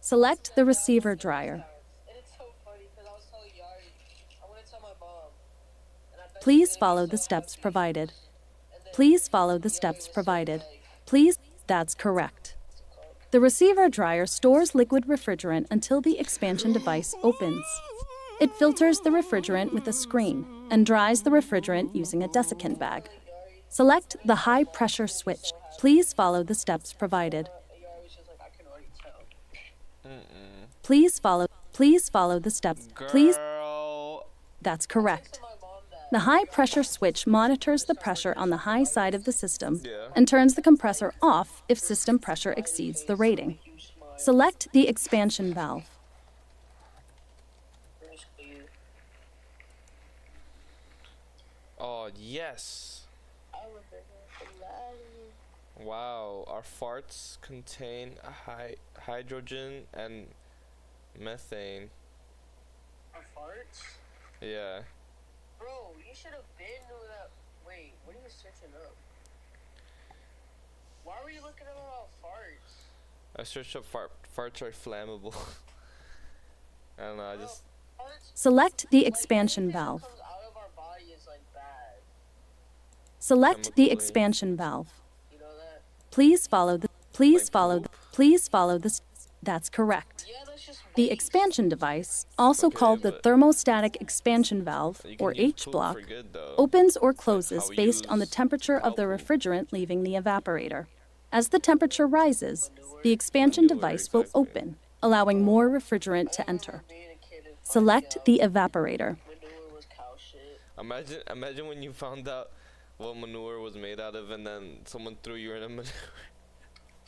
Select the receiver dryer. And it's so funny because I was telling Yari, I want to tell my mom. And I bet Please she's gonna follow be the so steps happy. provided. And then Please follow the steps provided. Please, that's correct. The receiver dryer stores liquid refrigerant until the expansion device opens. It filters the refrigerant with a screen and dries the refrigerant using a desiccant bag. Select the high pressure switch. Please follow the steps provided. Yari was just like, I can already tell. Please follow the steps. Please, Girl. that's correct. My mom that The high pressure switch monitors the pressure on the high side of the system Yeah. and turns the compressor off if system pressure exceeds the rating. Select the expansion valve. British clear. Oh, yes. I remember that. Wow, our farts contain hydrogen and methane. Our farts? Yeah. Bro, you should have been knew that. Wait, what are you searching up? Why were you looking up about farts? I searched up farts are flammable. I don't know, I just... Farts? Select the expansion valve. Comes out of our body is like bad. Select the Chemically. expansion valve. You know that? Please follow the poop. That's correct. Yeah, that's just The waste. expansion device, also Okay, called the but- thermostatic expansion valve You can or use poop H-block, for good, though. opens or how closes we based on the use temperature of the cow poop. refrigerant leaving the evaporator. As the temperature rises, the expansion Manure, device will exactly. open, allowing more refrigerant to enter. Being a kid and Select finding the evaporator. out manure was cow shit. Imagine when you found out what manure was made out of and then someone threw you in a manure.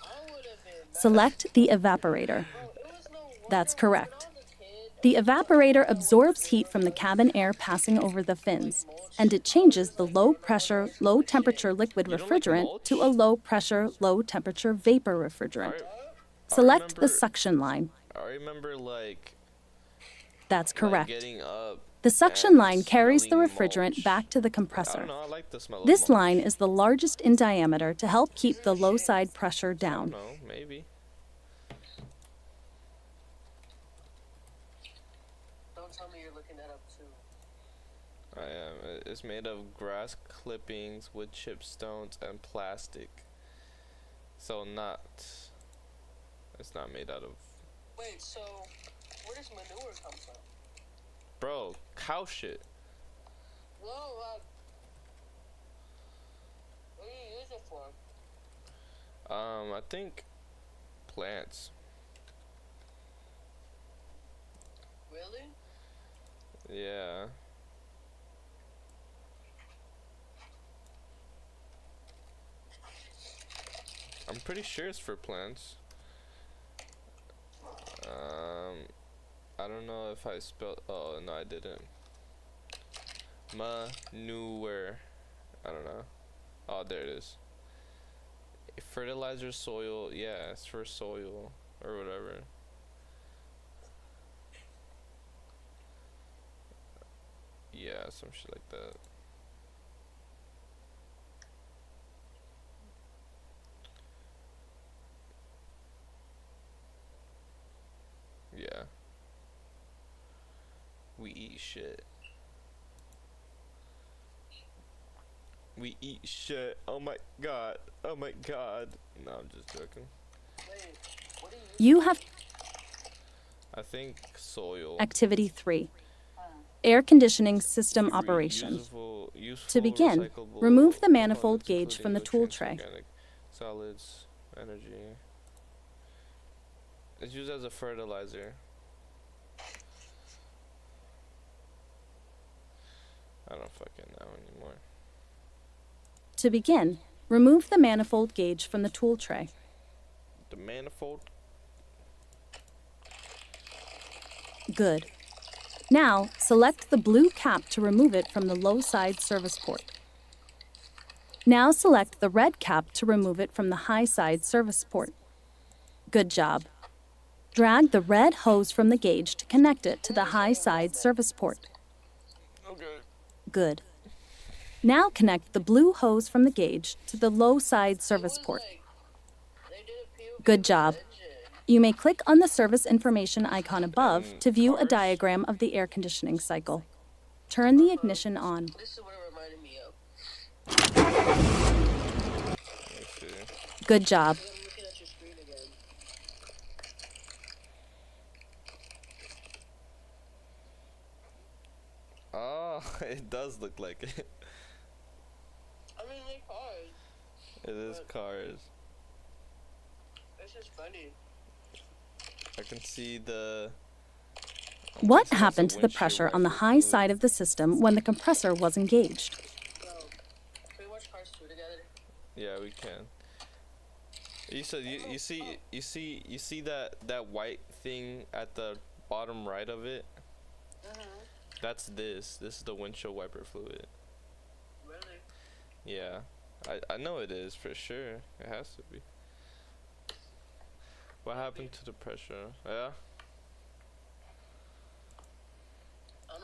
I would have been. Select the evaporator. Bro, it was no wonder That's when correct. I was a kid, The evaporator absorbs heat from the cabin air passing over the fins, and it changes the low pressure, low temperature liquid You don't like refrigerant mulch? to a low pressure, low temperature vapor refrigerant. I Select the remember- suction line. I remember like That's correct. getting up. The suction and line carries the smelling refrigerant mulch. back to the I compressor. don't know, I like the smell This of mulch. line is the largest in diameter to help keep the low side pressure down. No, maybe. Don't tell me you're looking that up too. I am. It's made of grass clippings, wood chip stones, and plastic. So it's not made out of. Wait, so where does manure come from? Bro, cow shit. No, what do you use it for? I think plants. Really? Yeah. I'm pretty sure it's for plants. I don't know if I spelled. Oh no, I didn't. Manure. I don't know. Oh, there it is. Fertilizer, soil. Yeah, it's for soil or whatever. Yeah, some shit like that. Yeah. We eat shit. We eat shit. Oh my god. Oh my god. No, I'm just joking. Wait, what do you You have I think soil. Activity 3. Air conditioning system operations. To begin, recyclable remove the manifold components, gauge from the including tool tray. organic solids, energy. It's used as a fertilizer. I don't fucking know anymore. To begin, remove the manifold gauge from the tool tray. The manifold. Good. Now, select the blue cap to remove it from the low side service port. Now select the red cap to remove it from the high side service port. Good job. Drag the red hose from the gauge to connect it to the high side service port. Okay. Good. Now connect the blue hose from the gauge to the low side service port. Good job. You may click on the service information icon above to view a diagram of the air conditioning cycle. Turn the ignition on. This is what it reminded me of. Let me see. Good job. I'm looking at your screen again. Oh, it does look like it. I mean, they cars. It is cars. It's just funny. I can see the... What That's happened a to the windshield pressure on the wiper high fluid. side of the system when the compressor was engaged? Bro, can we watch Cars 2 together? Yeah, we can. You see that white thing at the bottom right of it? That's this. This is the windshield wiper fluid. Really? Yeah. I know it is for sure. It has to be. What happened to the pressure? Yeah?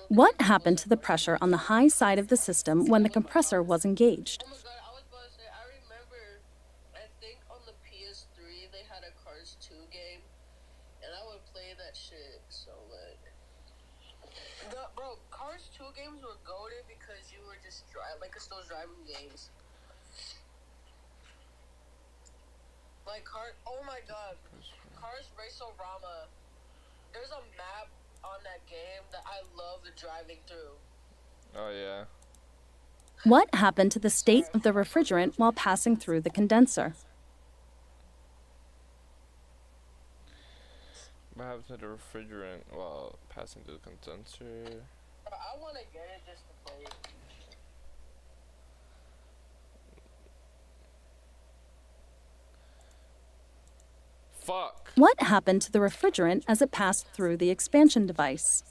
What happened to the pressure on the high side of the system when the compressor was engaged? Oh my god, I was about to say, I remember, I think on the PS3 they had a Cars 2 game, and I would play that shit so much. Bro, Cars 2 games were goated because you were just like it's those driving games. Like oh my god, Cars Race-O-Rama. There's a map on that game that I love driving through. Oh yeah. What happened to the state of the refrigerant while passing through the condenser? What happened to the refrigerant while passing through the condenser? Bro, I want to get it just to play it. Fuck! What happened to the refrigerant as it passed through the expansion device?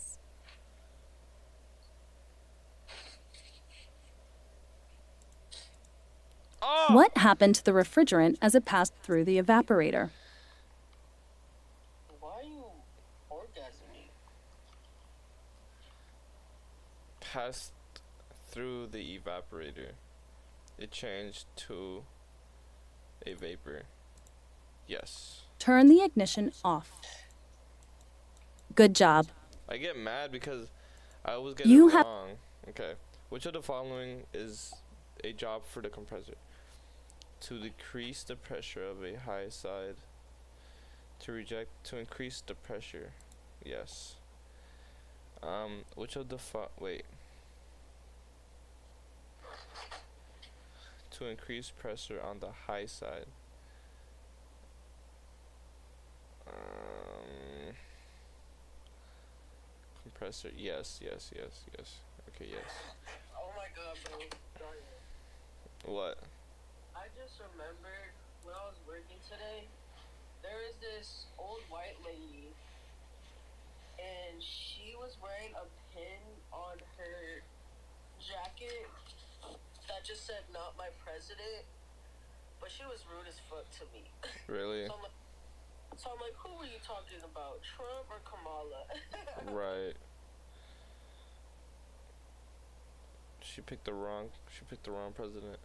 Oh! What happened to the refrigerant as it passed through the evaporator? Why are you orgasming me? Passed through the evaporator. It changed to a vapor. Yes. Turn the ignition off. Good job. I get mad because I always get You it have- wrong. Okay. Which of the following is a job for the compressor? To decrease the pressure of a high side. To increase the pressure. Yes. Which of the wait. To increase pressure on the high side. Compressor. Yes. Okay, yes. Oh my god, bro. Sorry. What? I just remembered when I was working today, there is this old white lady, and she was wearing a pin on her jacket that just said "Not my president," but she was rude as fuck to me. Really? So I'm like, who were you talking about, Trump or Kamala? Right. She picked the wrong president.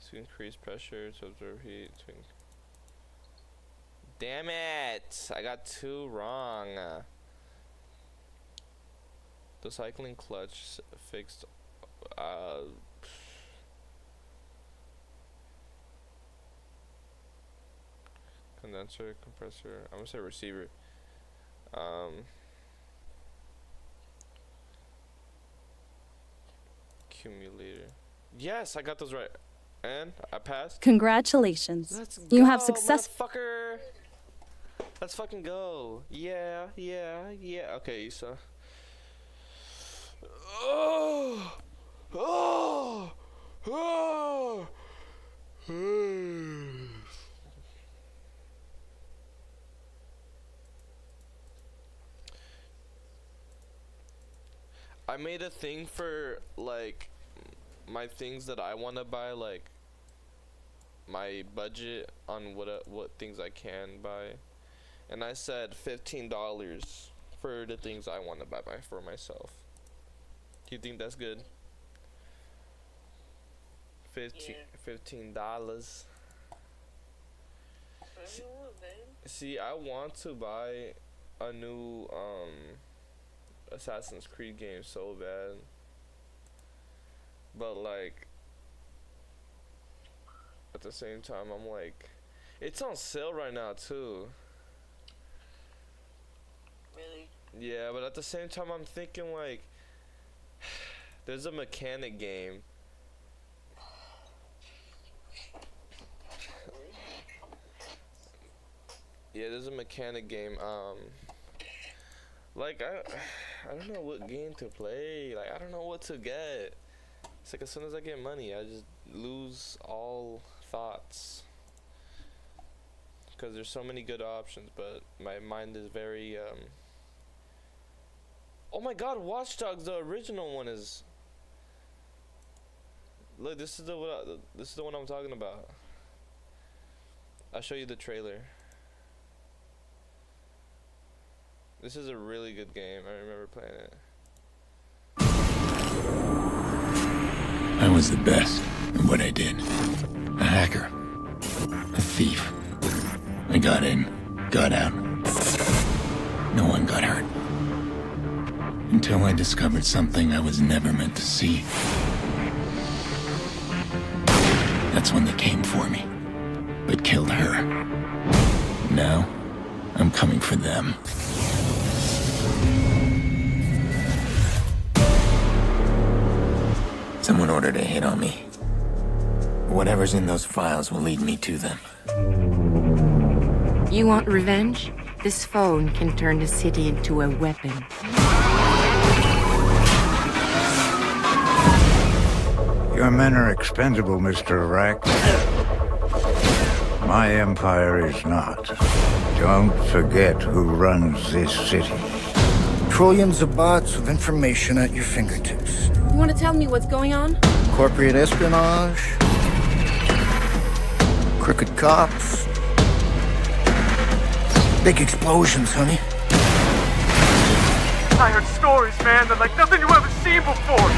To increase pressure, to observe heat, damn it! I got two wrong. The cycling clutch fixed condenser, compressor. I'm gonna say receiver. Accumulator. Yes, I got those right. And I passed. Congratulations. Let's You go, have success. motherfucker. Let's fucking go. Yeah. Okay, Issa. Oh. I made a thing for like my things that I want to buy, like my budget on what things I can buy, and I said $15 for the things I want to buy for myself. Do you think that's good? 15 Yeah. $15. Everyone, man. See, I want to buy a new Assassin's Creed game so bad, but like at the same time I'm like, it's on sale right now too. Really? Yeah, but at the same time I'm thinking like there's a mechanic game. Yeah, there's a mechanic game. Like I don't know what game to play. Like I don't know what to get. It's like as soon as I get money, I just lose all thoughts. Cause there's so many good options, but my mind is very Oh my God, Watch Dogs, the original one is. Look, this is the one I'm talking about. I'll show you the trailer. This is a really good game. I remember playing it. I was the best at what I did. A hacker. A thief. I got in, got out. No one got hurt. Until I discovered something I was never meant to see. That's when they came for me, but killed her. Now, I'm coming for them. Someone ordered a hit on me. Whatever's in those files will lead me to them. You want revenge? This phone can turn the city into a weapon. Your men are expendable, Mr. Arak. My empire is not. Don't forget who runs this city. Trillions of bots with information at your fingertips. You want to tell me what's going on? Corporate espionage, crooked cops, big explosions, honey. I heard stories, man. They're like nothing you ever seen before.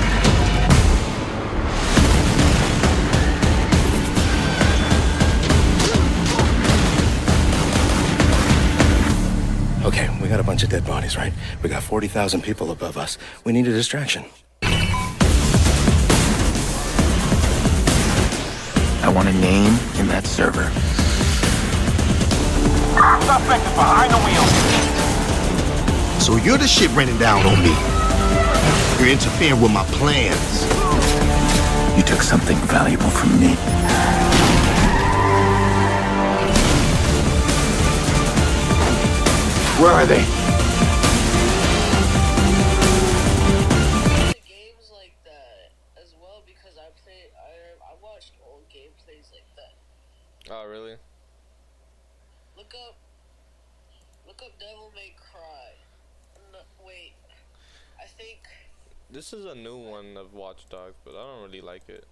Okay, we got a bunch of dead bodies, right? We got 40,000 people above us. We need a distraction. I want a name in that server. Suspect behind the wheel. So you're the shit raining down on me. You're interfering with my plans. You took something valuable from me. Where are they? Games like that as well because I watched old gameplays like that. Oh really? Look up Devil May Cry. No, wait, I think This is a new one of Watch Dogs, but I don't really like it.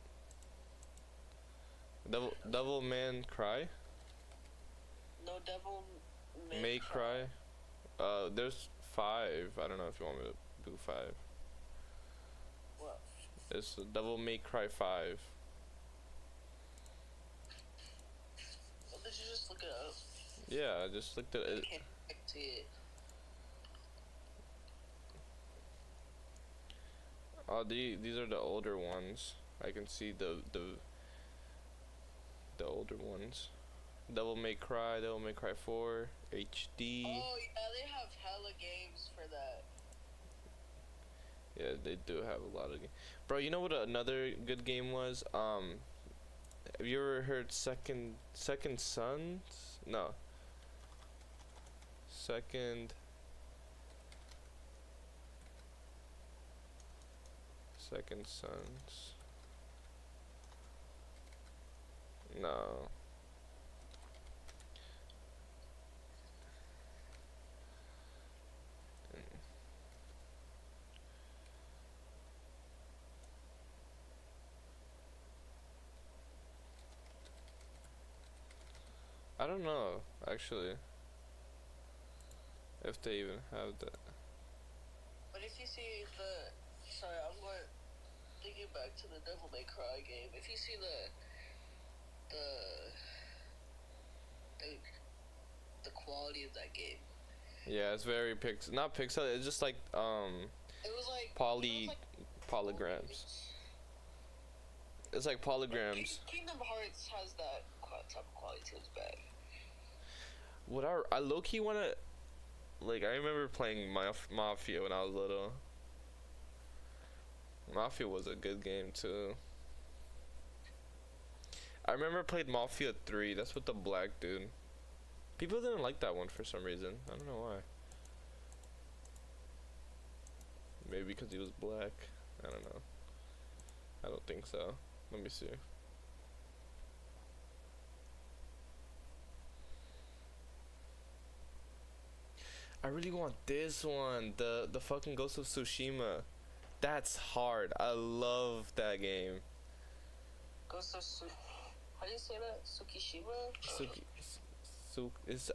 Devil Man Cry? no Devil May Cry? There's 5. I don't know if you want me to do 5. What? It's Devil May Cry 5. Well, did you just look it up? Yeah, I just looked at it. I can't see it. Oh, these are the older ones. I can see the older ones. Devil May Cry, Devil May Cry 4, HD. Oh yeah, they have hella games for that. Yeah, they do have a lot of games. Bro, you know what another good game was? Have you ever heard Second Sons? No. Second Sons. No. I don't know, actually, if they even have that. But if you see the, sorry, I'm going thinking back to the Devil May Cry game. If you see the quality of that game. Yeah, it's very not pixel. It's just like It was like polygons. It's like polygons. Kingdom Hearts has that type of quality to its bag. What I low key wanna, like, I remember playing Mafia when I was little. Mafia was a good game too. I remember I played Mafia 3. That's with the black dude. People didn't like that one for some reason. I don't know why. Maybe because he was black. I don't know. I don't think so. Let me see. I really want this one. The fucking Ghost of Tsushima. That's hard. I love that game. Ghost of how do you say that? Tsukishima?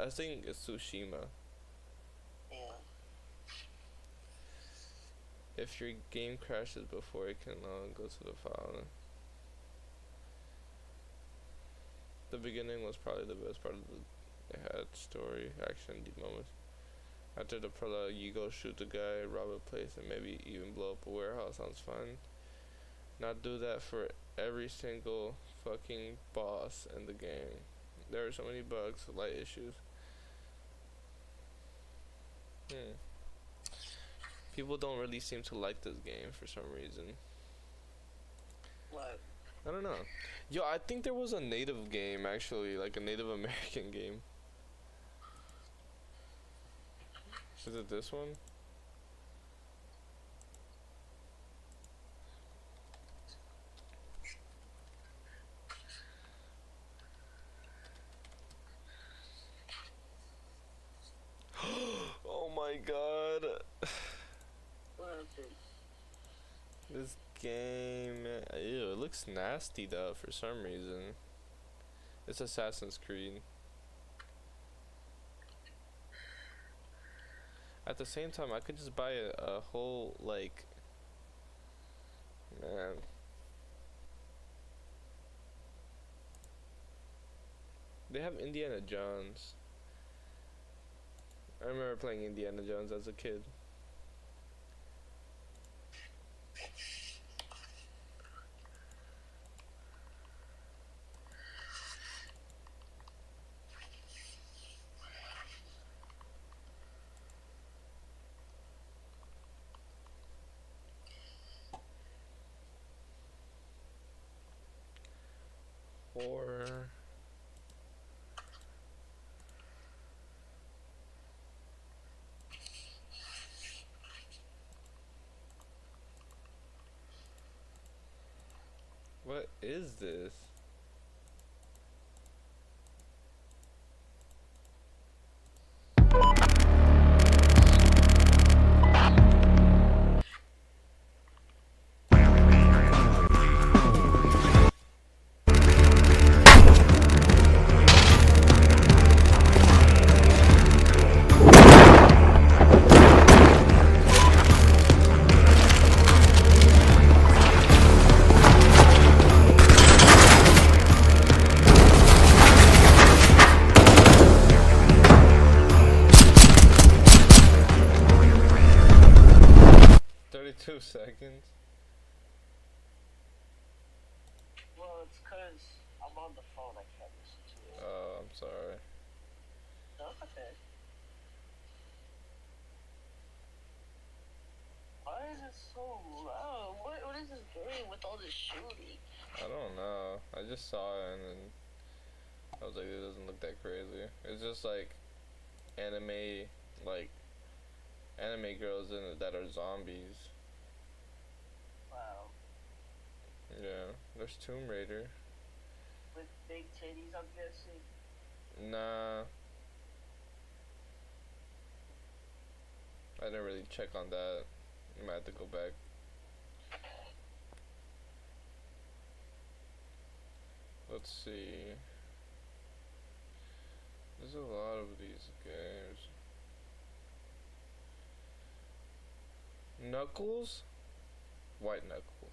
I think it's Tsushima. Yeah. If your game crashes before it can go to the file. The beginning was probably the best part of it had story, action, deep moments. After the prologue, you go shoot the guy, rob a place, and maybe even blow up a warehouse. Sounds fun. Not do that for every single fucking boss in the game. There are so many bugs, light issues. People don't really seem to like this game for some reason. What? I don't know. Yo, I think there was a native game actually, like a Native American game. Is it this one? Oh my god. What happened? This game, ew, it looks nasty though for some reason. It's Assassin's Creed. At the same time, I could just buy a whole, like, man. They have Indiana Jones. I remember playing Indiana Jones as a kid. Horror. What is this? Seconds. Well, it's because I'm on the phone. I can't listen to it. Oh, I'm sorry. No, it's okay. Why is it so loud? What is this game with all this shooting? I don't know. I just saw it and then I was like, it doesn't look that crazy. It's just like anime girls in it that are zombies. Wow. Yeah, there's Tomb Raider. With big titties, I'm guessing. Nah. I didn't really check on that. You might have to go back. Let's see. There's a lot of these games. Knuckles? White Knuckle.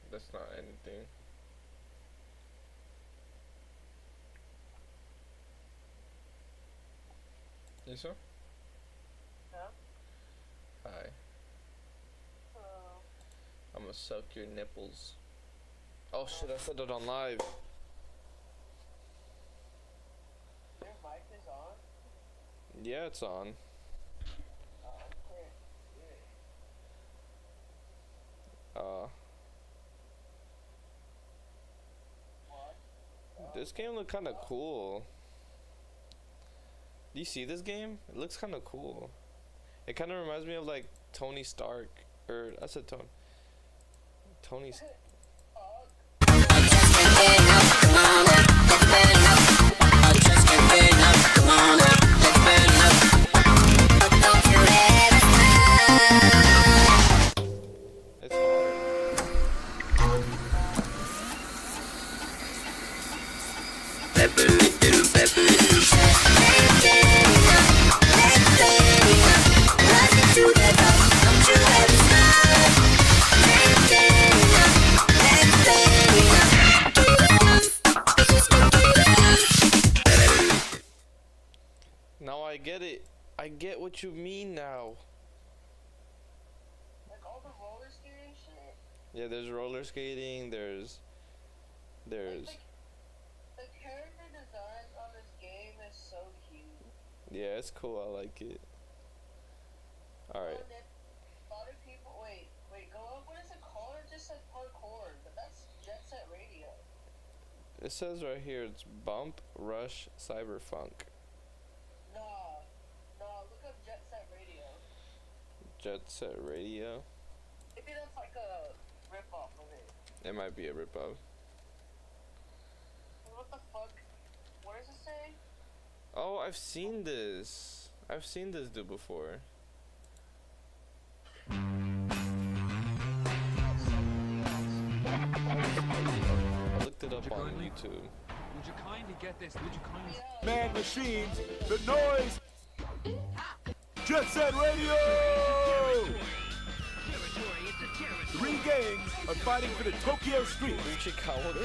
That's not anything. Lisa? Yeah? Hi. Hello. I'm gonna suck your nipples. Oh shit, I said it on live. Your mic is on? Yeah, it's on. Oh, I can't hear it. What? This game look kinda cool. Do you see this game? It looks kinda cool. It kinda reminds me of like Tony Stark. Or, I said Tony Stark. It's hard. Now I get it. I get what you mean now. Like all the roller skating shit? Yeah, there's roller skating, there's Like, the character design on this game is so cute. yeah, it's cool. I like it. Alright. A lot of people, wait, go up. What is it called? It just said parkour, but that's Jet Set Radio. It says right here it's Bump Rush Cyberpunk. Nah, look up Jet Set Radio. Jet Set Radio. Maybe that's like a rip-off of it. It might be a ripoff. What the fuck? What does it say? Oh, I've seen this. I've seen this dude before. I looked it up on YouTube. Would you kindly get this? Would you kindly... Man Machines, the noise! Jet Set Radio! Three gangs are fighting for the Tokyo streets. In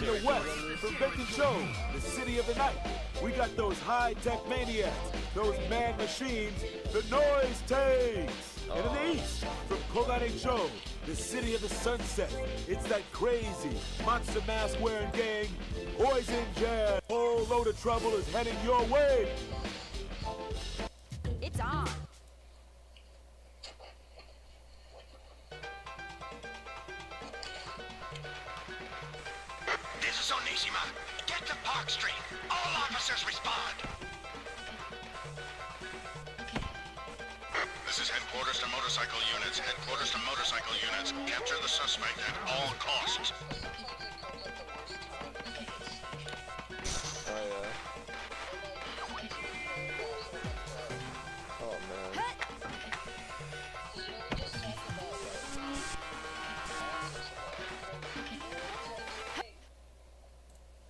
the west, from Beijing, the city of the night, we got those high-tech maniacs, those man machines, the noise tanks. And in the east, from Koganecho, the city of the sunset, it's that crazy monster mask wearing gang, Poison Jam. Whole load of trouble is heading your way. It's on. This is Onishima. Get to Park Street. All officers respond. This is headquarters to motorcycle units. Headquarters to motorcycle units. Capture the suspect at all costs. Oh yeah. Oh man.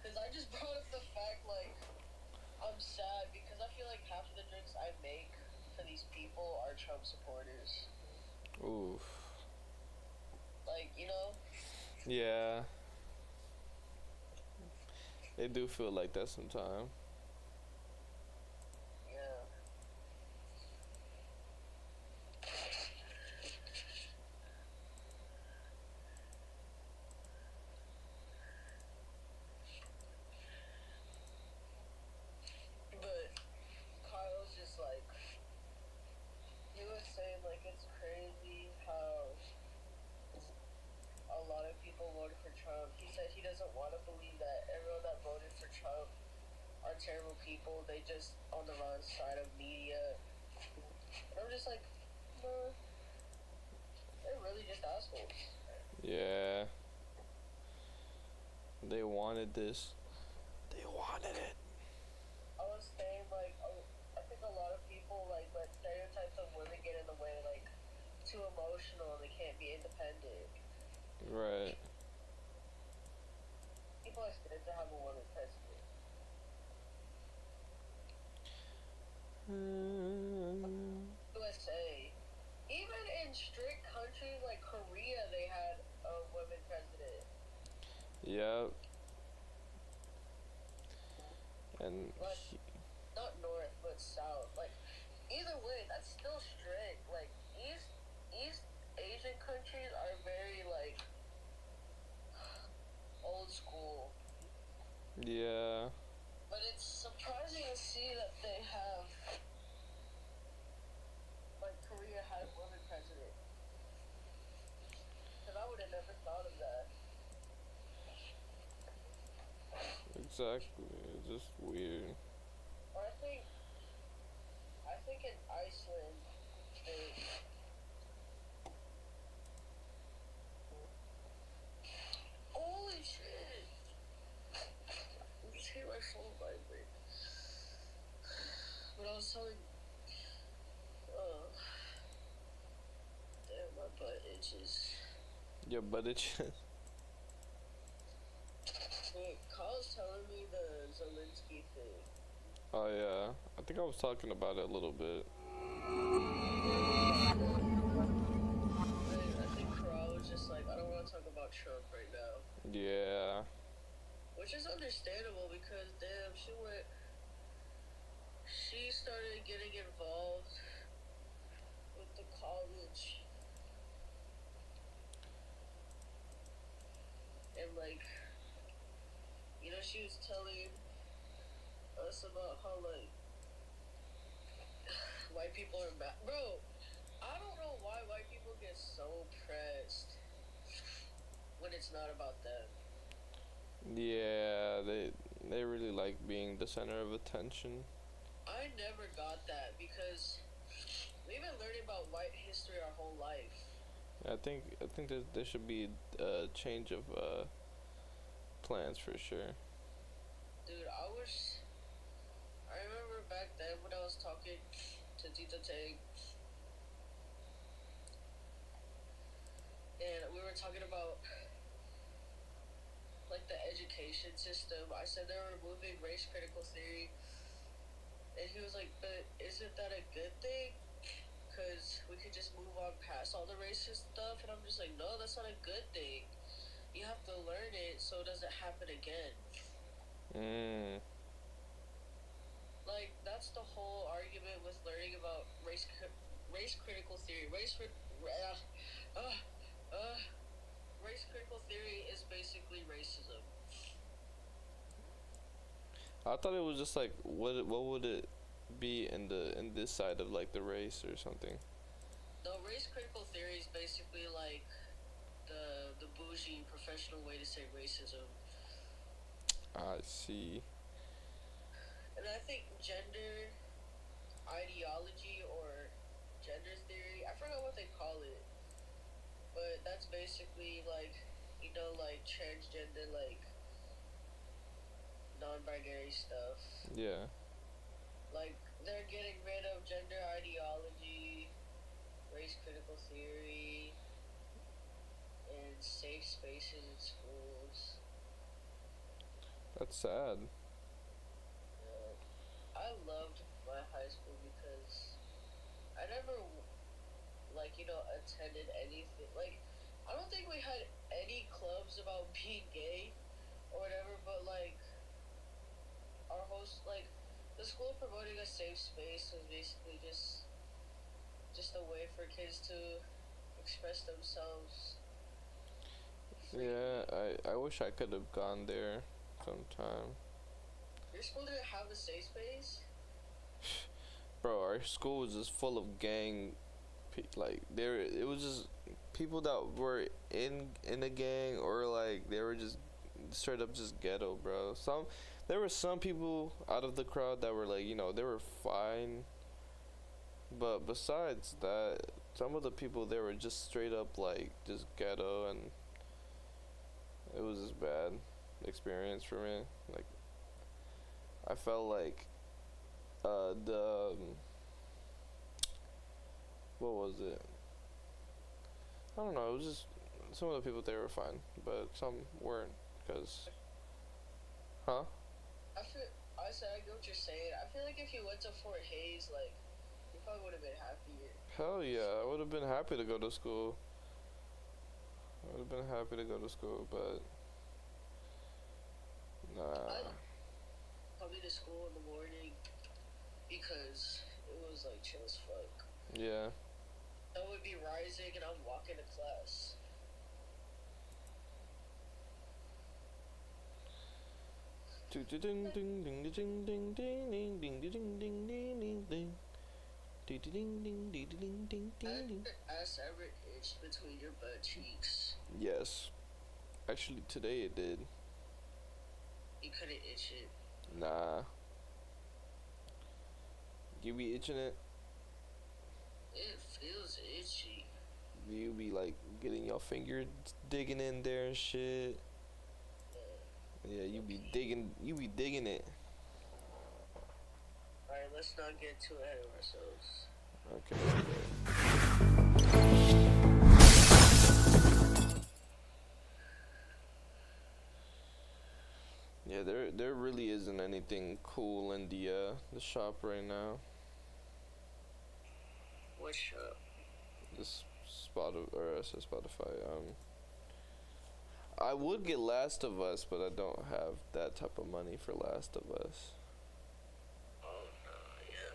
Because I just brought up the fact, like, I'm sad because I feel like half of the drinks I make for these people are Trump supporters. Oof. Like, you know? Yeah. It do feel like that sometimes. Yeah. But Kyle's just like, he was saying like it's crazy how a lot of people voted for Trump. He said he doesn't want to believe that everyone that voted for Trump are terrible people. They just on the wrong side of media. And I'm just like, no, they're really just assholes. Yeah. They wanted this. They wanted it. I was saying like, I think a lot of people like let stereotypes of women get in the way, like too emotional and they can't be independent. Right. People are scared to have a woman president. USA. Even in strict countries like Korea, they had a woman president. Yep. And Like, not north, but south. Like, either way, that's still strict. Like, East Asian countries are very, like, old school. yeah. But it's surprising to see that they have, like, Korea had a woman president. Because I would have never thought of that. Exactly. It's just weird. Or I think in Iceland, they... Holy shit! I just hear my phone vibrate. But I was telling... damn, my butt itches. Your butt itches. Wait, Kyle's telling me the Zelensky thing. Oh yeah. I think I was talking about it a little bit. I think Carl was just like, I don't want to talk about Trump right now. Yeah. Which is understandable because, damn, she started getting involved with the college. And, like, you know, she was telling us about how, like, white people are mad. Bro, I don't know why white people get so pressed when it's not about them. Yeah, they really like being the center of attention. I never got that because we've been learning about white history our whole life. I think there should be a change of plans for sure. Dude, I remember back then when I was talking to Tita Tang, and we were talking about, like, the education system. I said they were removing race critical theory, and he was like, but isn't that a good thing? Because we could just move on past all the racist stuff, and I'm just like, no, that's not a good thing. You have to learn it so it doesn't happen again. Like, that's the whole argument with learning about race critical theory. Race critical theory is basically racism. I thought it was just like what would it be in this side of like the race or something. No, race critical theory is basically like the bougie professional way to say racism. I see. And I think gender ideology or gender theory, I forgot what they call it, but that's basically like, you know, like transgender, like non-binary stuff. Yeah. Like, they're getting rid of gender ideology, race critical theory, and safe spaces in schools. That's sad. I loved my high school because I never, like, you know, attended anything. Like, I don't think we had any clubs about being gay or whatever, but, like, our host, like, the school promoting a safe space was basically just a way for kids to express themselves. Yeah, I wish I could have gone there sometime. Your school didn't have a safe space? Bro, our school was just full of gang, like it was just people that were in a gang, or like they were just straight up just ghetto, bro. There were some people out of the crowd that were like, you know, they were fine, but besides that, some of the people, they were just straight up like just ghetto, and it was just bad experience for me. Like, I felt like what was it? I don't know. It was just some of the people, they were fine, but some weren't. Cause, huh? I Honestly, I get what you're saying. I feel like if you went to Fort Hayes, like, you probably would have been happier. Hell yeah, I would have been happy to go to school. I would have been happy to go to school, but nah. Coming to school in the morning because it was like chill as fuck. Yeah. I would be rising and I'm walking to class. Ding ding ding ding ding ding ding ding ding ding ding ding ding ding. Ding ding ding ding ding ding ding. Ass ever itched between your butt cheeks. Yes. Actually, today it did. You couldn't itch it. Nah. You be itching it? It feels itchy. You be like getting your finger digging in there and shit. Yeah, you be digging it. Alright, let's not get too ahead of ourselves. Okay. Yeah, there really isn't anything cool in the shop right now. What shop? This Spotify. I would get Last of Us, but I don't have that type of money for Last of Us. Oh no, yeah.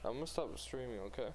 I'm gonna stop streaming, okay?